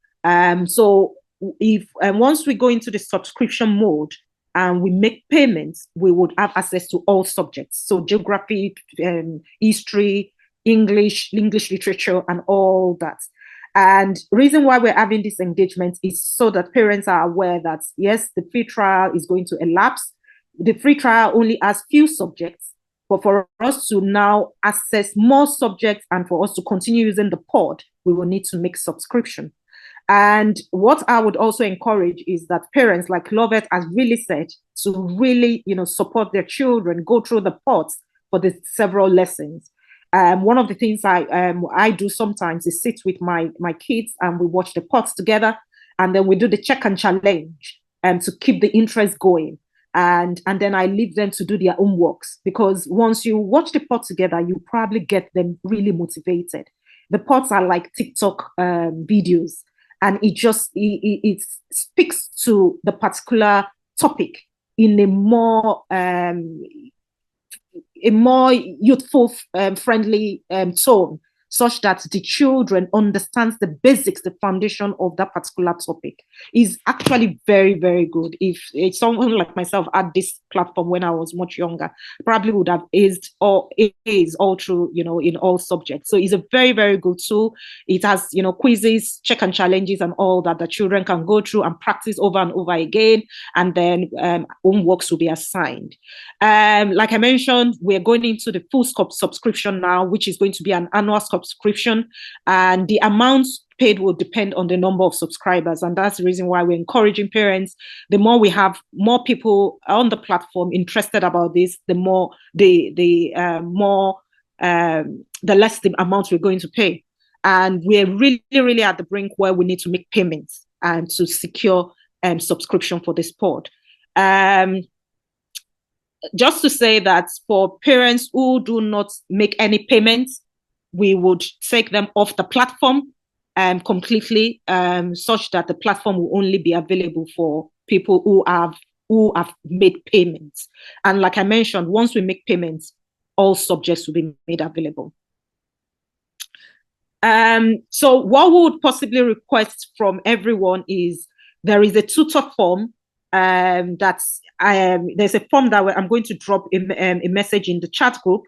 So if once we go into the subscription mode, and we make payments, we would have access to all subjects. So geography, history, English literature, and all that. And reason why we're having this engagement is so that parents are aware that, yes, the free trial is going to elapse. The free trial only has few subjects, but for us to now access more subjects and for us to continue using the pod, we will need to make subscription. And what I would also encourage is that parents, like Lovett has really said, to really, support their children, go through the pods for the several lessons. One of the things I do sometimes is sit with my kids and we watch the pods together, and then we do the check and challenge to keep the interest going. And then I leave them to do their homeworks, because once you watch the pod together, you probably get them really motivated. The pods are like TikTok videos. And it speaks to the particular topic in a more youthful, friendly tone, such that the children understands the basics, the foundation of that particular topic. Is actually very, very good. If someone like myself had this platform when I was much younger, probably would have aced all through, in all subjects. So it's a very, very good tool. It has, quizzes, check and challenges and all that the children can go through and practice over and over again. And then homeworks will be assigned. Like I mentioned, we're going into the full scope subscription now, which is going to be an annual subscription, and the amounts paid will depend on the number of subscribers. And that's the reason why we're encouraging parents. The more we have more people on the platform interested about this, the more the less the amount we're going to pay. And we're really, really at the brink where we need to make payments to secure subscription for this pod. Just to say that for parents who do not make any payments, we would take them off the platform completely, such that the platform will only be available for people who have made payments. And like I mentioned, once we make payments, all subjects will be made available. So what we would possibly request from everyone is there is a tutor form. There's a form that I'm going to drop a message in the chat group.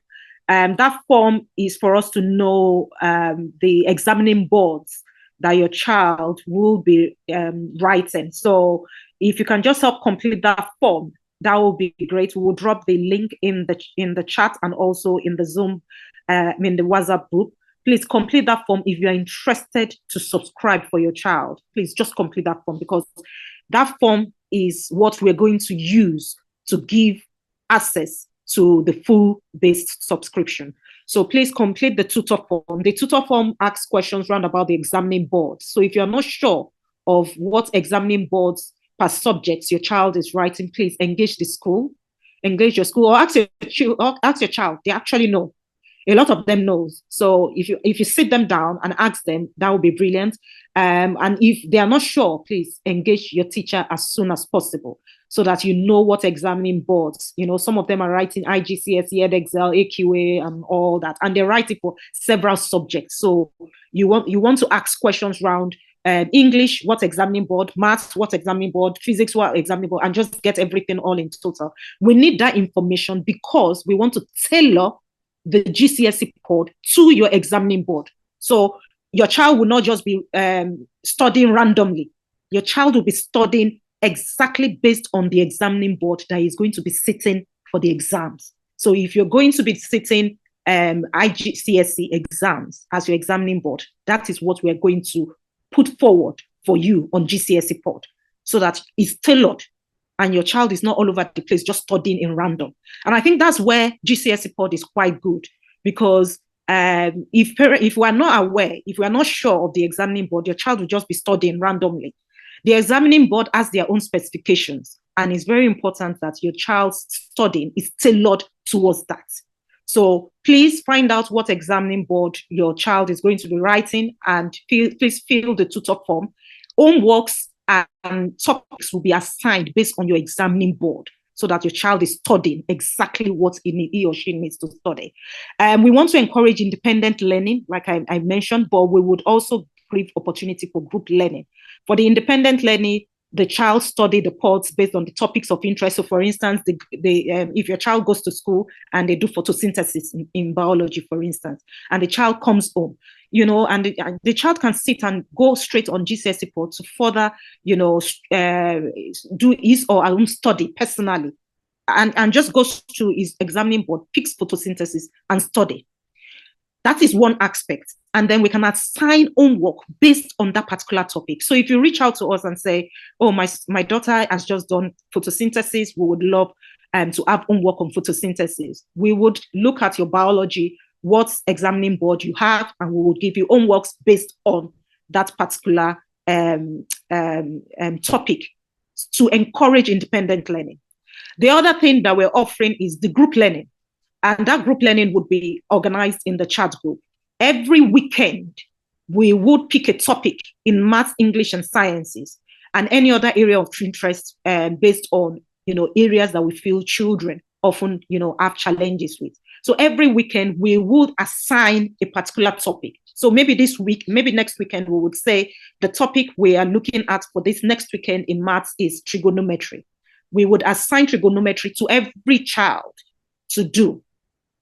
That form is for us to know the examining boards that your child will be writing. So if you can just help complete that form, that will be great. We will drop the link in the chat and also in the Zoom, in the WhatsApp group. Please complete that form if you're interested to subscribe for your child. Please just complete that form, because that form is what we're going to use to give access to the full-based subscription. So please complete the tutor form. The tutor form asks questions round about the examining boards. So if you're not sure of what examining boards per subjects your child is writing, please engage the school, engage your school, or ask your child. They actually know. A lot of them knows. So if you sit them down and ask them, that would be brilliant. And if they are not sure, please engage your teacher as soon as possible, so that you know what examining boards. Some of them are writing IGCSE, EdExcel, AQA, and all that, and they're writing for several subjects. So you want to ask questions around English, what examining board, maths, what examining board, physics, what examining board, and just get everything all in total. We need that information because we want to tailor the GCSEpod to your examining board. So your child will not just be studying randomly. Your child will be studying exactly based on the examining board that is going to be sitting for the exams. So if you're going to be sitting IGCSE exams as your examining board, that is what we're going to put forward for you on GCSEpod, so that it's tailored and your child is not all over the place just studying in random. And I think that's where GCSEpod is quite good, because if we're not aware, if we're not sure of the examining board, your child will just be studying randomly. The examining board has their own specifications, and it's very important that your child's studying is tailored towards that. So please find out what examining board your child is going to be writing, and please fill the tutor form. Homeworks and topics will be assigned based on your examining board, so that your child is studying exactly what he or she needs to study. We want to encourage independent learning, like I mentioned, but we would also give opportunity for group learning. For the independent learning, the child study the pods based on the topics of interest. So for instance, if your child goes to school and they do photosynthesis in biology, for instance, and the child comes home, and the child can sit and go straight on GCSEpod to further, do his or her own study personally, and just goes to his examining board, picks photosynthesis and study. That is one aspect. And then we can assign homework based on that particular topic. So if you reach out to us and say, oh, my daughter has just done photosynthesis, we would love to have homework on photosynthesis. We would look at your biology, what examining board you have, and we will give you homeworks based on that particular topic to encourage independent learning. The other thing that we're offering is the group learning. And that group learning would be organized in the chat group. Every weekend, we would pick a topic in maths, English, and sciences, and any other area of interest based on, areas that we feel children often, have challenges with. So every weekend, we would assign a particular topic. So maybe this week, maybe next weekend, we would say the topic we are looking at for this next weekend in maths is trigonometry. We would assign trigonometry to every child to do.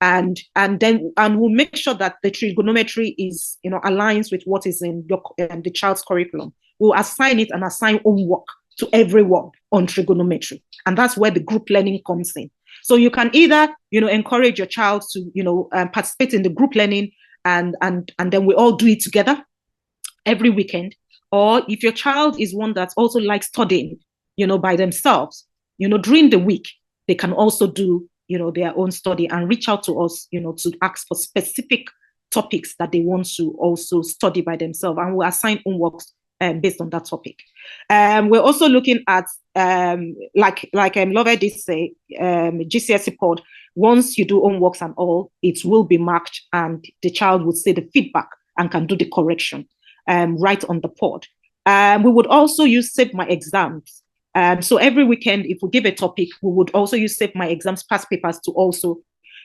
And we'll make sure that the trigonometry is, aligns with what is in the child's curriculum. We'll assign it and assign homework to everyone on trigonometry. And that's where the group learning comes in. So you can either, encourage your child to, participate in the group learning and then we all do it together every weekend. Or if your child is one that also likes studying, by themselves, during the week, they can also do their own study and reach out to us, to ask for specific topics that they want to also study by themselves, and we'll assign homeworks based on that topic. We're also looking at, like Lovett did say, GCSEpod. Once you do homeworks and all, it will be marked, and the child would see the feedback and can do the correction right on the pod. We would also use Save My Exams. So every weekend, if we give a topic, we would also use Save My Exams past papers to also,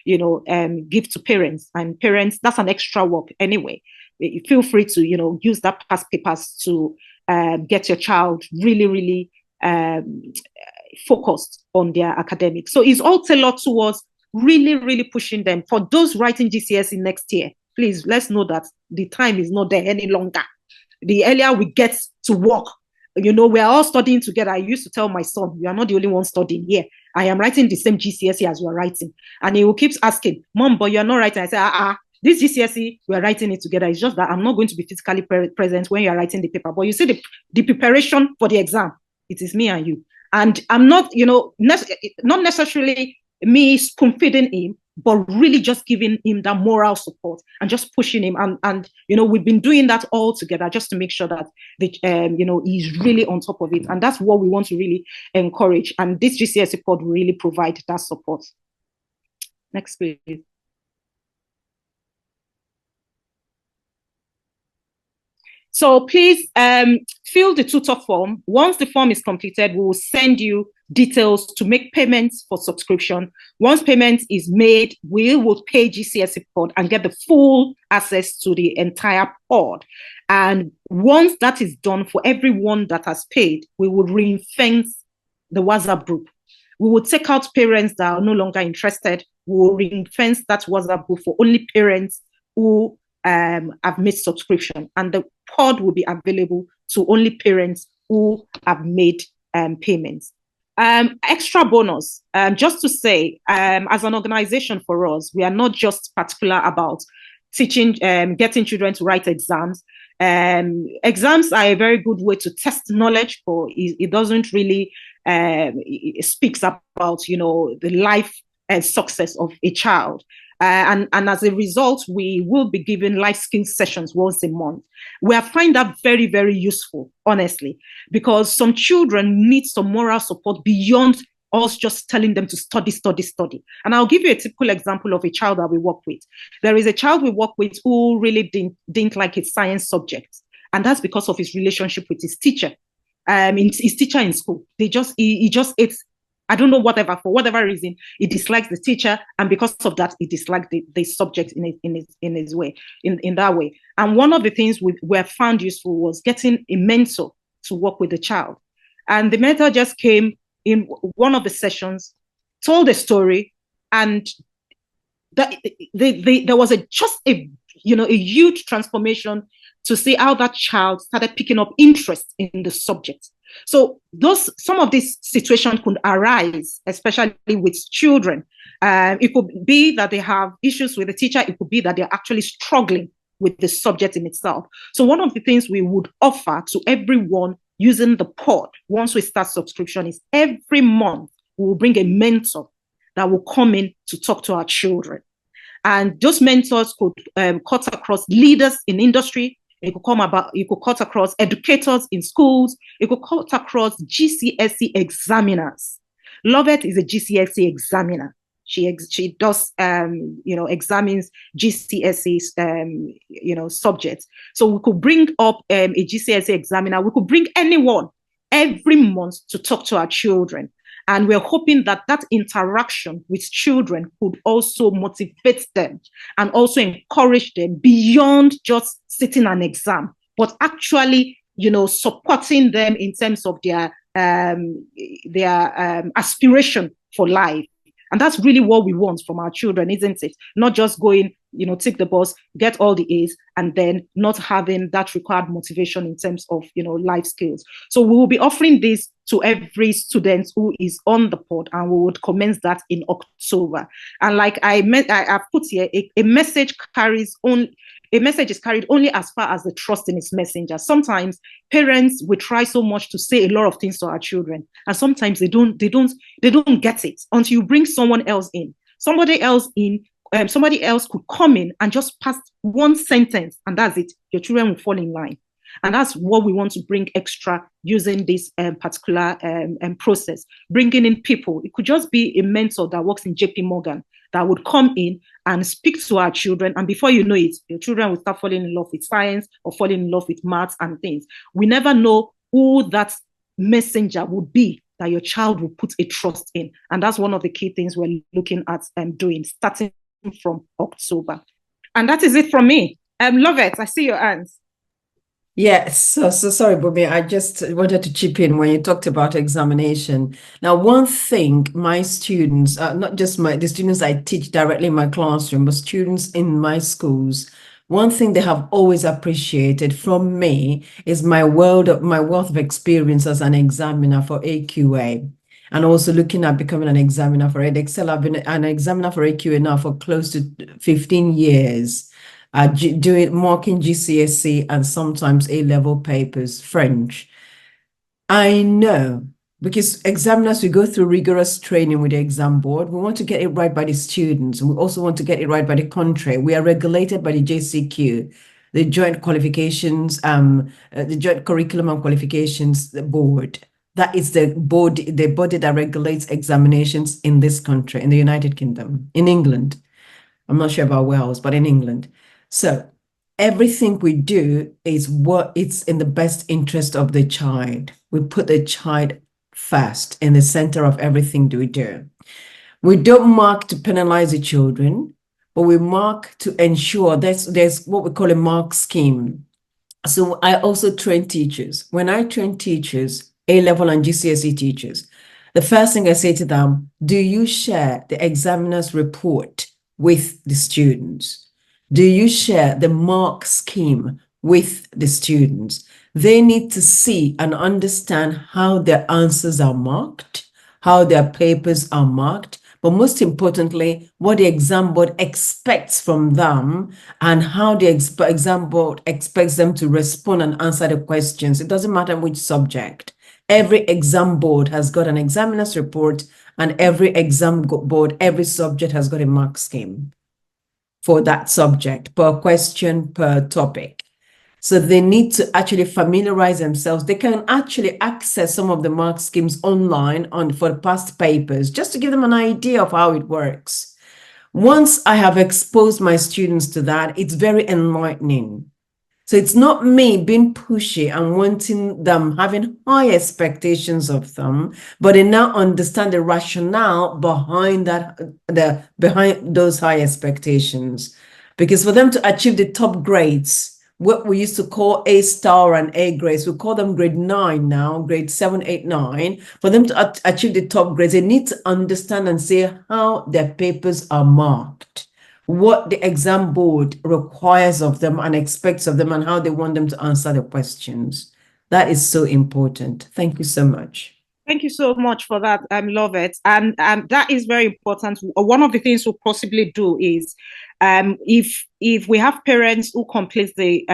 give to parents. And parents, that's an extra work anyway. Feel free to, use that past papers to get your child really, really focused on their academics. So it's all tailored towards really, really pushing them. For those writing GCSE next year, please, let's know that the time is not there any longer. The earlier we get to work, we're all studying together. I used to tell my son, you are not the only one studying here. I am writing the same GCSE as you are writing. And he will keep asking, Mom, but you're not writing. I say, this GCSE, we're writing it together. It's just that I'm not going to be physically present when you're writing the paper. But you see the preparation for the exam, it is me and you. And I'm not, not necessarily me spoon-feeding him, but really just giving him that moral support and just pushing him. And we've been doing that all together just to make sure that, he's really on top of it. And that's what we want to really encourage. And this GCSEpod will really provide that support. Next, please. So please fill the tutor form. Once the form is completed, we will send you details to make payments for subscription. Once payment is made, we will pay GCSEpod and get the full access to the entire pod. And once that is done, for everyone that has paid, we will ring-fence the WhatsApp group. We will take out parents that are no longer interested. We will ring-fence that WhatsApp group for only parents who have made subscription, and the pod will be available to only parents who have made payments. Extra bonus, just to say, as an organization for us, we are not just particular about teaching, getting children to write exams. Exams are a very good way to test knowledge, but it doesn't really it speaks about, the life and success of a child. And as a result, we will be giving life skills sessions once a month. We find that very, very useful, honestly, because some children need some moral support beyond us just telling them to study, study, study. And I'll give you a typical example of a child that we work with. There is a child we work with who really didn't like his science subject. And that's because of his relationship with his teacher. His teacher in school. He just ate, I don't know, for whatever reason, he dislikes the teacher, and because of that, he disliked the subject in his way, in that way. And one of the things we found useful was getting a mentor to work with the child. And the mentor just came in one of the sessions, told a story, and there was a huge transformation to see how that child started picking up interest in the subject. So some of these situations could arise, especially with children. It could be that they have issues with the teacher. It could be that they're actually struggling with the subject in itself. So one of the things we would offer to everyone using the pod once we start subscription is every month we will bring a mentor that will come in to talk to our children. And those mentors could cut across leaders in industry. It could cut across educators in schools. It could cut across GCSE examiners. Lovett is a GCSE examiner. She does, examines GCSE, subjects. So we could bring up a GCSE examiner. We could bring anyone every month to talk to our children. And we're hoping that interaction with children could also motivate them and also encourage them beyond just sitting an exam, but actually, supporting them in terms of their aspiration for life. And that's really what we want from our children, isn't it? Not just going, take the bus, get all the A's, and then not having that required motivation in terms of, life skills. So we will be offering this to every student who is on the pod, and we would commence that in October. And like I've put here, a message is carried only as far as the trust in its messenger. Sometimes parents will try so much to say a lot of things to our children, and sometimes they don't get it until you bring someone else in. Somebody else in somebody else could come in and just pass one sentence, and that's it. Your children will fall in line. And that's what we want to bring extra using this particular process, bringing in people. It could just be a mentor that works in JP Morgan that would come in and speak to our children. And before you know it, your children will start falling in love with science or falling in love with maths and things. We never know who that messenger would be that your child will put a trust in. And that's one of the key things we're looking at doing, starting from October. And that is it from me. Love it. I see your hands. Yes, so sorry, Bobby. I just wanted to chip in when you talked about examination. Now, one thing my students, not just the students I teach directly in my classroom, but students in my schools, one thing they have always appreciated from me is my wealth of experience as an examiner for AQA, and also looking at becoming an examiner for EdExcel. I've been an examiner for AQA now for close to 15 years. Marking GCSE and sometimes A-level papers, French. I know, because examiners, we go through rigorous training with the exam board. We want to get it right by the students, and we also want to get it right by the country. We are regulated by the JCQ, the Joint Qualifications, the Joint Curriculum and Qualifications Board. That is the body that regulates examinations in this country, in the United Kingdom, in England. I'm not sure about Wales, but in England. So everything we do is what it's in the best interest of the child. We put the child first in the center of everything we do. We don't mark to penalize the children, but we mark to ensure there's what we call a mark scheme. So I also train teachers. When I train teachers, A-level and GCSE teachers, the first thing I say to them, do you share the examiner's report with the students? Do you share the mark scheme with the students? They need to see and understand how their answers are marked, how their papers are marked, but most importantly, what the exam board expects from them and how the exam board expects them to respond and answer the questions. It doesn't matter which subject. Every exam board has got an examiner's report, and every exam board, every subject has got a mark scheme for that subject, per question, per topic. So they need to actually familiarize themselves. They can actually access some of the mark schemes online for past papers, just to give them an idea of how it works. Once I have exposed my students to that, it's very enlightening. So it's not me being pushy and wanting them, having high expectations of them, but they now understand the rationale behind behind those high expectations. Because for them to achieve the top grades, what we used to call A star and A grades, we call them grade 9 now, grade 7, 8, 9. For them to achieve the top grades, they need to understand and see how their papers are marked, what the exam board requires of them and expects of them, and how they want them to answer the questions. That is so important. Thank you so much. Thank you so much for that. I love it. And that is very important. One of the things we'll possibly do is if we have parents who complete the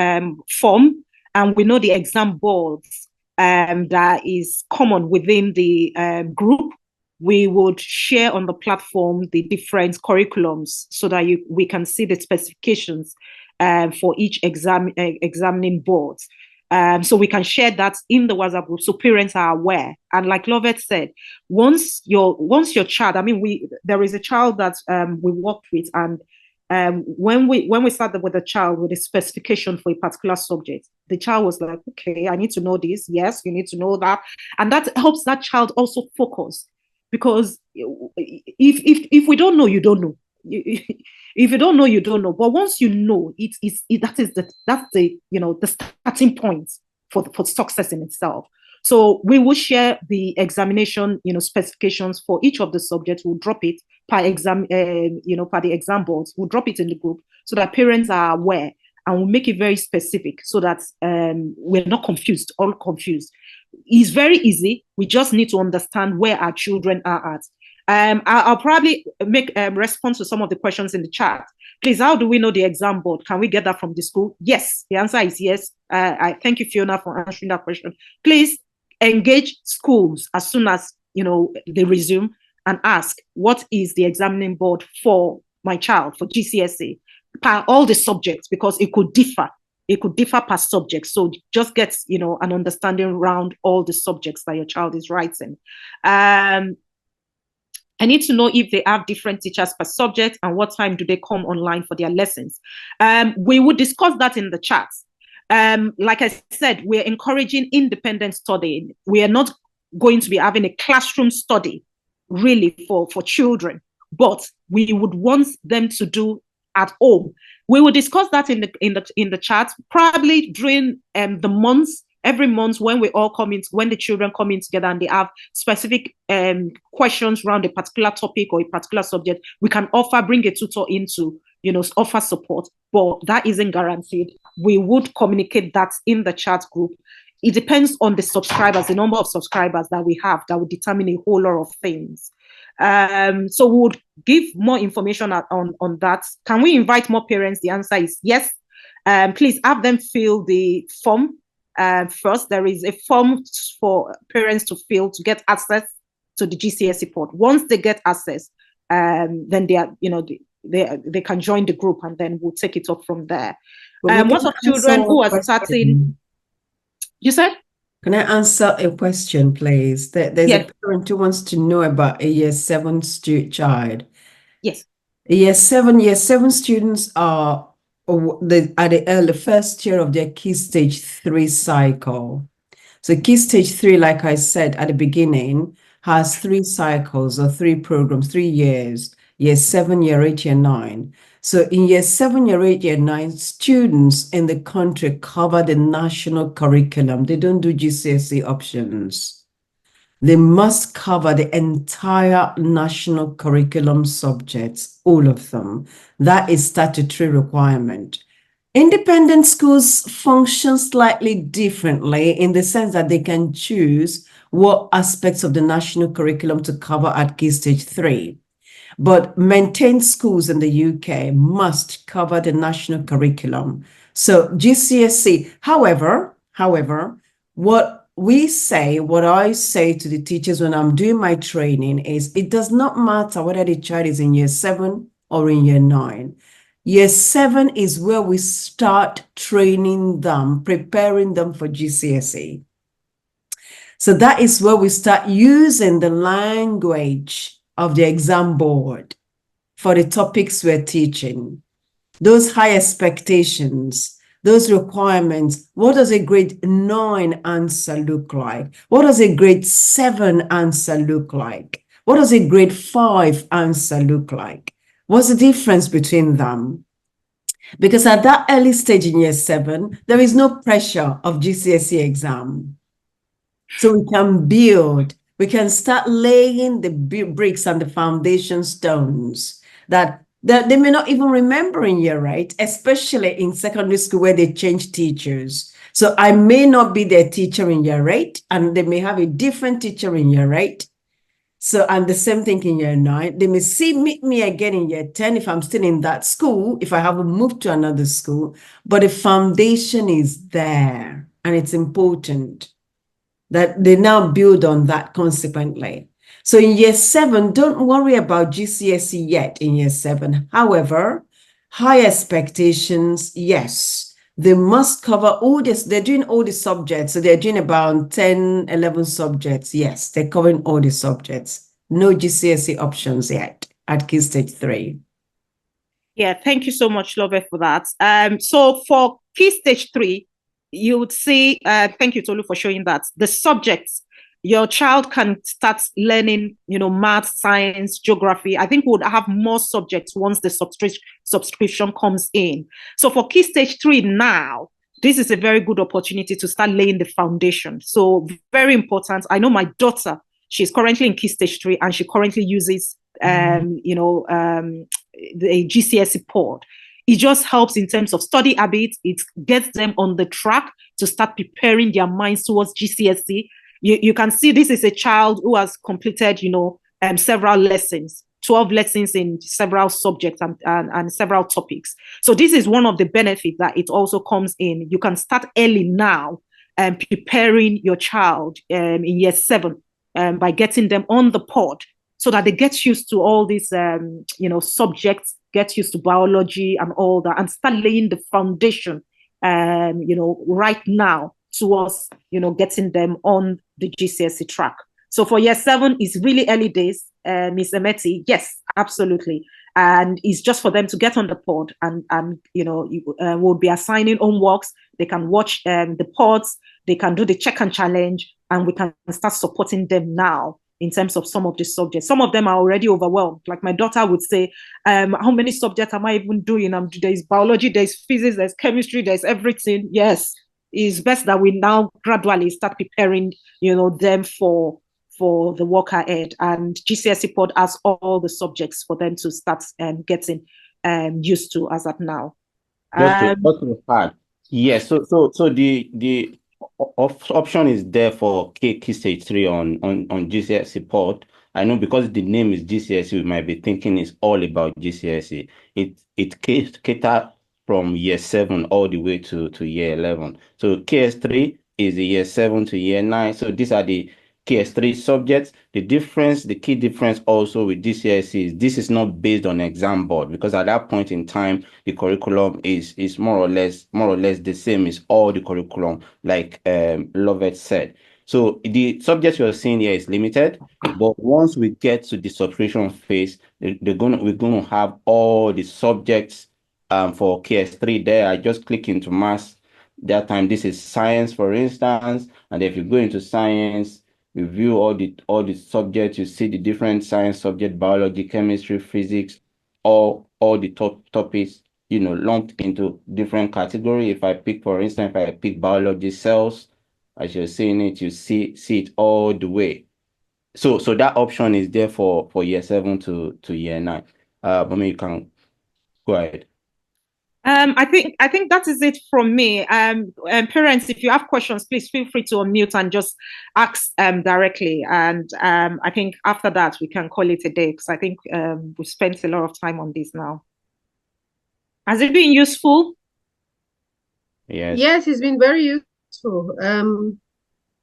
form and we know the exam boards that is common within the group, we would share on the platform the different curriculums so that we can see the specifications for each examining board. So we can share that in the WhatsApp group so parents are aware. And like Lovett said, once your child, I mean, there is a child that we worked with, and when we started with a child with a specification for a particular subject, the child was like, okay, I need to know this. Yes, you need to know that. And that helps that child also focus. Because if we don't know, you don't know. If you don't know, you don't know. But once you know, that's the starting point for success in itself. So we will share the examination specifications for each of the subjects. We'll drop it per exam per the exam boards. We'll drop it in the group so that parents are aware, and we'll make it very specific so that we're not all confused. It's very easy. We just need to understand where our children are at. I'll probably make a response to some of the questions in the chat. Please, how do we know the exam board? Can we get that from the school? Yes, the answer is yes. I thank you, Fiona, for answering that question. Please engage schools as soon as they resume and ask, what is the examining board for my child for GCSE, per all the subjects, because it could differ. It could differ per subject. So just get, an understanding around all the subjects that your child is writing. I need to know if they have different teachers per subject and what time do they come online for their lessons. We would discuss that in the chat. Like I said, we're encouraging independent studying. We are not going to be having a classroom study really for children, but we would want them to do at home. We will discuss that in the chat, probably during the months. Every month when we all come in, when the children come in together and they have specific questions around a particular topic or a particular subject, we can bring a tutor in to, offer support, but that isn't guaranteed. We would communicate that in the chat group. It depends on the subscribers, the number of subscribers that we have, that would determine a whole lot of things. So we would give more information on that. Can we invite more parents? The answer is yes. Please have them fill the form. First, there is a form for parents to fill to get access to the GCSEpod. Once they get access, then they are, they can join the group, and then we'll take it up from there. Most of children who are starting, you said? Can I answer a question, please? There's yes. A parent who wants to know about a year 7 child. Yes. Year 7 students are at the early first year of their Key Stage 3 cycle. So Key Stage 3, like I said at the beginning, has 3 cycles or 3 programs, 3 years, year 7, year 8, year 9. So in year 7, year 8, year 9, students in the country cover the national curriculum. They don't do GCSE options. They must cover the entire national curriculum subjects, all of them. That is statutory requirement. Independent schools function slightly differently in the sense that they can choose what aspects of the national curriculum to cover at Key Stage 3. But maintained schools in the UK must cover the national curriculum. So GCSE, however, what I say to the teachers when I'm doing my training is it does not matter whether the child is in year 7 or in year 9. Year 7 is where we start training them, preparing them for GCSE. So that is where we start using the language of the exam board for the topics we're teaching. Those high expectations, those requirements. What does a grade 9 answer look like? What does a grade 7 answer look like? What does a grade 5 answer look like? What's the difference between them? Because at that early stage in year 7, there is no pressure of GCSE exam. So we can build, we can start laying the bricks and the foundation stones that they may not even remember in year 8, especially in secondary school where they change teachers. So I may not be their teacher in year 8, and they may have a different teacher in year 8. So, and the same thing in year 9. They may meet me again in year 10 if I'm still in that school, if I haven't moved to another school. But the foundation is there, and it's important that they now build on that consequently. So in year 7, don't worry about GCSE yet in year 7. However, high expectations, yes. They must cover all this. They're doing all the subjects. So they're doing about 10, 11 subjects. Yes, they're covering all the subjects. No GCSE options yet at Key Stage 3. Yeah, thank you so much, Love, for that. So for Key Stage 3, you would see, thank you, Tolu, for showing that. The subjects, your child can start learning, math, science, geography. I think we would have more subjects once the subscription comes in. So for Key Stage 3 now, this is a very good opportunity to start laying the foundation. So very important. I know my daughter, she's currently in Key Stage 3, and she currently uses, the GCSEpod. It just helps in terms of study habits. It gets them on the track to start preparing their minds towards GCSE. You can see this is a child who has completed, several lessons, 12 lessons in several subjects and several topics. So this is one of the benefits that it also comes in. You can start early now and preparing your child in year 7 by getting them on the pod so that they get used to all these, subjects get used to biology and all that, and start laying the foundation, right now towards, getting them on the GCSE track. So for year 7, it's really early days, Miss Emeti. Yes, absolutely. And it's just for them to get on the pod, and we'll be assigning homeworks. They can watch the pods, they can do the check and challenge, and we can start supporting them now in terms of some of the subjects. Some of them are already overwhelmed. Like my daughter would say, how many subjects am I even doing? There's biology, there's physics, there's chemistry, there's everything. Yes, it's best that we now gradually start preparing, them for the work ahead. And GCSEpod has all the subjects for them to start getting used to as at now. Just to add, yes. So the option is there for Key Stage 3 on GCSEpod. I know because the name is GCSE, we might be thinking it's all about GCSE. It caters from year 7 all the way to year 11. So KS3 is the year 7 to year 9. So these are the KS3 subjects. The key difference also with GCSE is this is not based on exam board, because at that point in time the curriculum is more or less the same as all the curriculum, like Lovett said. So the subject you're seeing here is limited, but once we get to the subscription phase, we're gonna have all the subjects for KS3 there. I just click into maths. That time this is science, for instance, and if you go into science, review all the subjects, you see the different science subject, biology, chemistry, physics, all the top topics, lumped into different category. If I pick, for instance, if I pick biology, cells, as you're seeing it, you see it all the way. So that option is there for year 7 to year 9. But maybe you can go ahead. I think that is it from me. Parents, if you have questions, please feel free to unmute and just ask directly. And I think after that we can call it a day, because I think we've spent a lot of time on this now. Has it been useful? Yes. Yes, it's been very useful.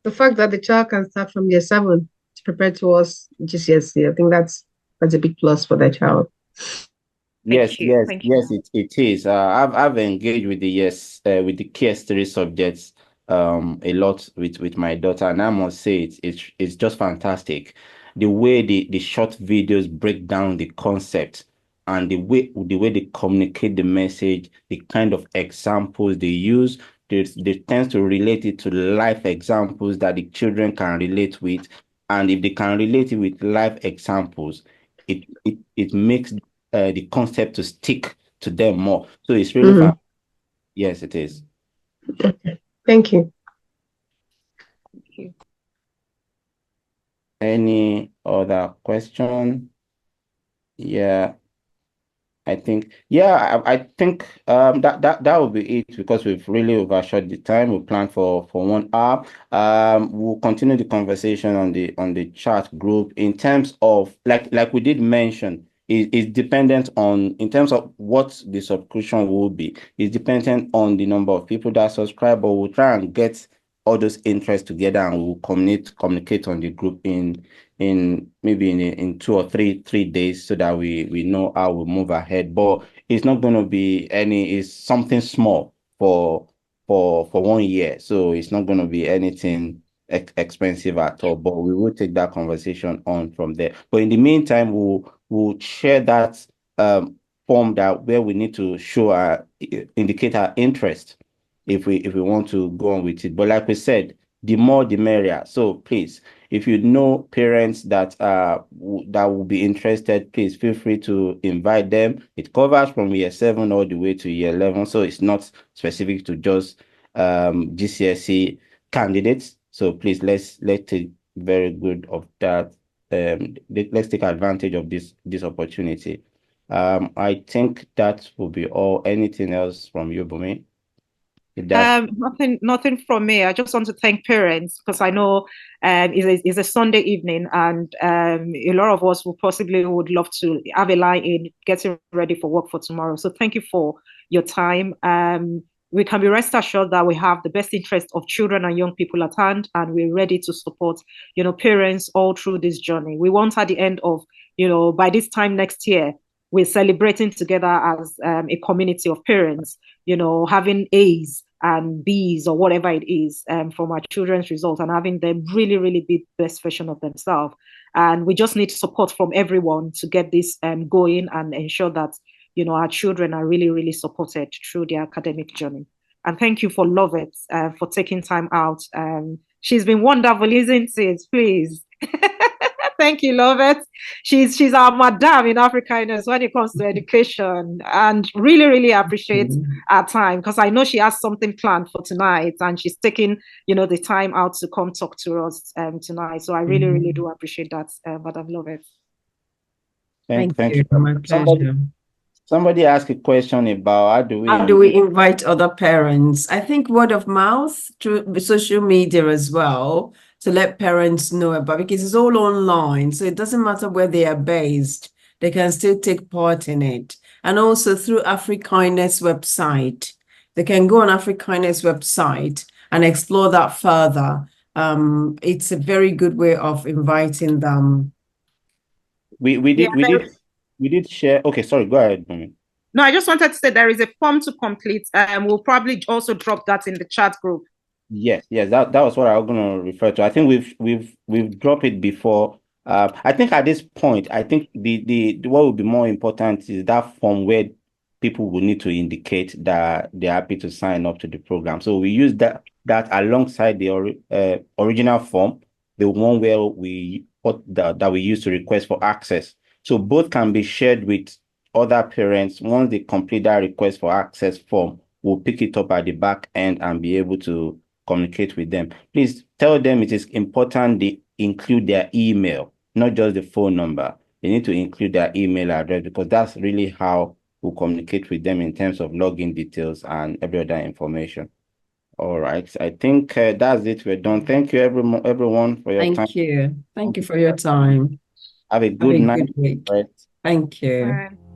The fact that the child can start from year 7 to prepare towards GCSE, I think that's a big plus for the child. Yes, Thank you. it is. I've engaged with the KS3 subjects a lot with my daughter, and I must say it's just fantastic. The way the short videos break down the concept, and the way they communicate the message, the kind of examples they use, they tend to relate it to life examples that the children can relate with. And if they can relate it with life examples, it makes the concept to stick to them more. So it's really fun. Yes, it is. Thank you. Thank you. Any other question? Yeah. I think that will be it, because we've really overshot the time. We planned for 1 hour. We'll continue the conversation on the chat group in terms of like we did mention. It's dependent on, in terms of what the subscription will be. It's dependent on the number of people that subscribe, but we'll try and get all those interests together, and we'll communicate on the group in maybe in 2 or 3 days, so that we know how we move ahead. But it's not going to be it's something small for 1 year, so it's not going to be anything expensive at all. But we will take that conversation on from there. But in the meantime, we'll share that form where we need to indicate our interest if we want to go on with it. But like we said, the more the merrier. So please, if you know parents that will be interested, please feel free to invite them. It covers from year 7 all the way to year 11, so it's not specific to just GCSE candidates. So please, let's take very good of that. Let's take advantage of this opportunity. I think that will be all. Anything else from you, Bumi? Nothing from me. I just want to thank parents, because I know it's a Sunday evening, and a lot of us would love to have a line in getting ready for work for tomorrow. So thank you for your time. We can be rest assured that we have the best interest of children and young people at hand, and we're ready to support, parents all through this journey. We want at the end of, by this time next year, we're celebrating together as a community of parents, having A's and B's or whatever it is from our children's results, and having them really, really be the best version of themselves. And we just need support from everyone to get this going and ensure that, our children are really, really supported through their academic journey. And thank you for Lovett for taking time out. She's been wonderful, isn't it? Please. Thank you, Lovett. She's our madam in Africanus when it comes to education, and really, really appreciate our time, because I know she has something planned for tonight, and she's taking, the time out to come talk to us tonight. So I really, really do appreciate that, Madam Lovett. Thank you. you. My pleasure. Somebody asked a question about how do we invite other parents? I think word of mouth through social media as well, to let parents know about, because it's all online. So it doesn't matter where they are based, they can still take part in it. And also through Africanus website, they can go on Africanus website and explore that further. It's a very good way of inviting them. We did share. Okay, sorry, go ahead. No, I just wanted to say there is a form to complete, and we'll probably also drop that in the chat group. Yes, that was what I was going to refer to. I think we've dropped it before. I think at this point, I think the what would be more important is that form where people will need to indicate that they're happy to sign up to the program. So we use that alongside the original form, the one where that we use to request for access. So both can be shared with other parents. Once they complete that request for access form, we'll pick it up at the back end and be able to communicate with them. Please tell them it is important they include their email, not just the phone number. They need to include their email address, because that's really how we'll communicate with them in terms of login details and every other information. All right. I think that's it. We're done. Thank you, everyone, for your time. Thank you. Thank you for your time. Have a good night. Good week. Thank you. Bye.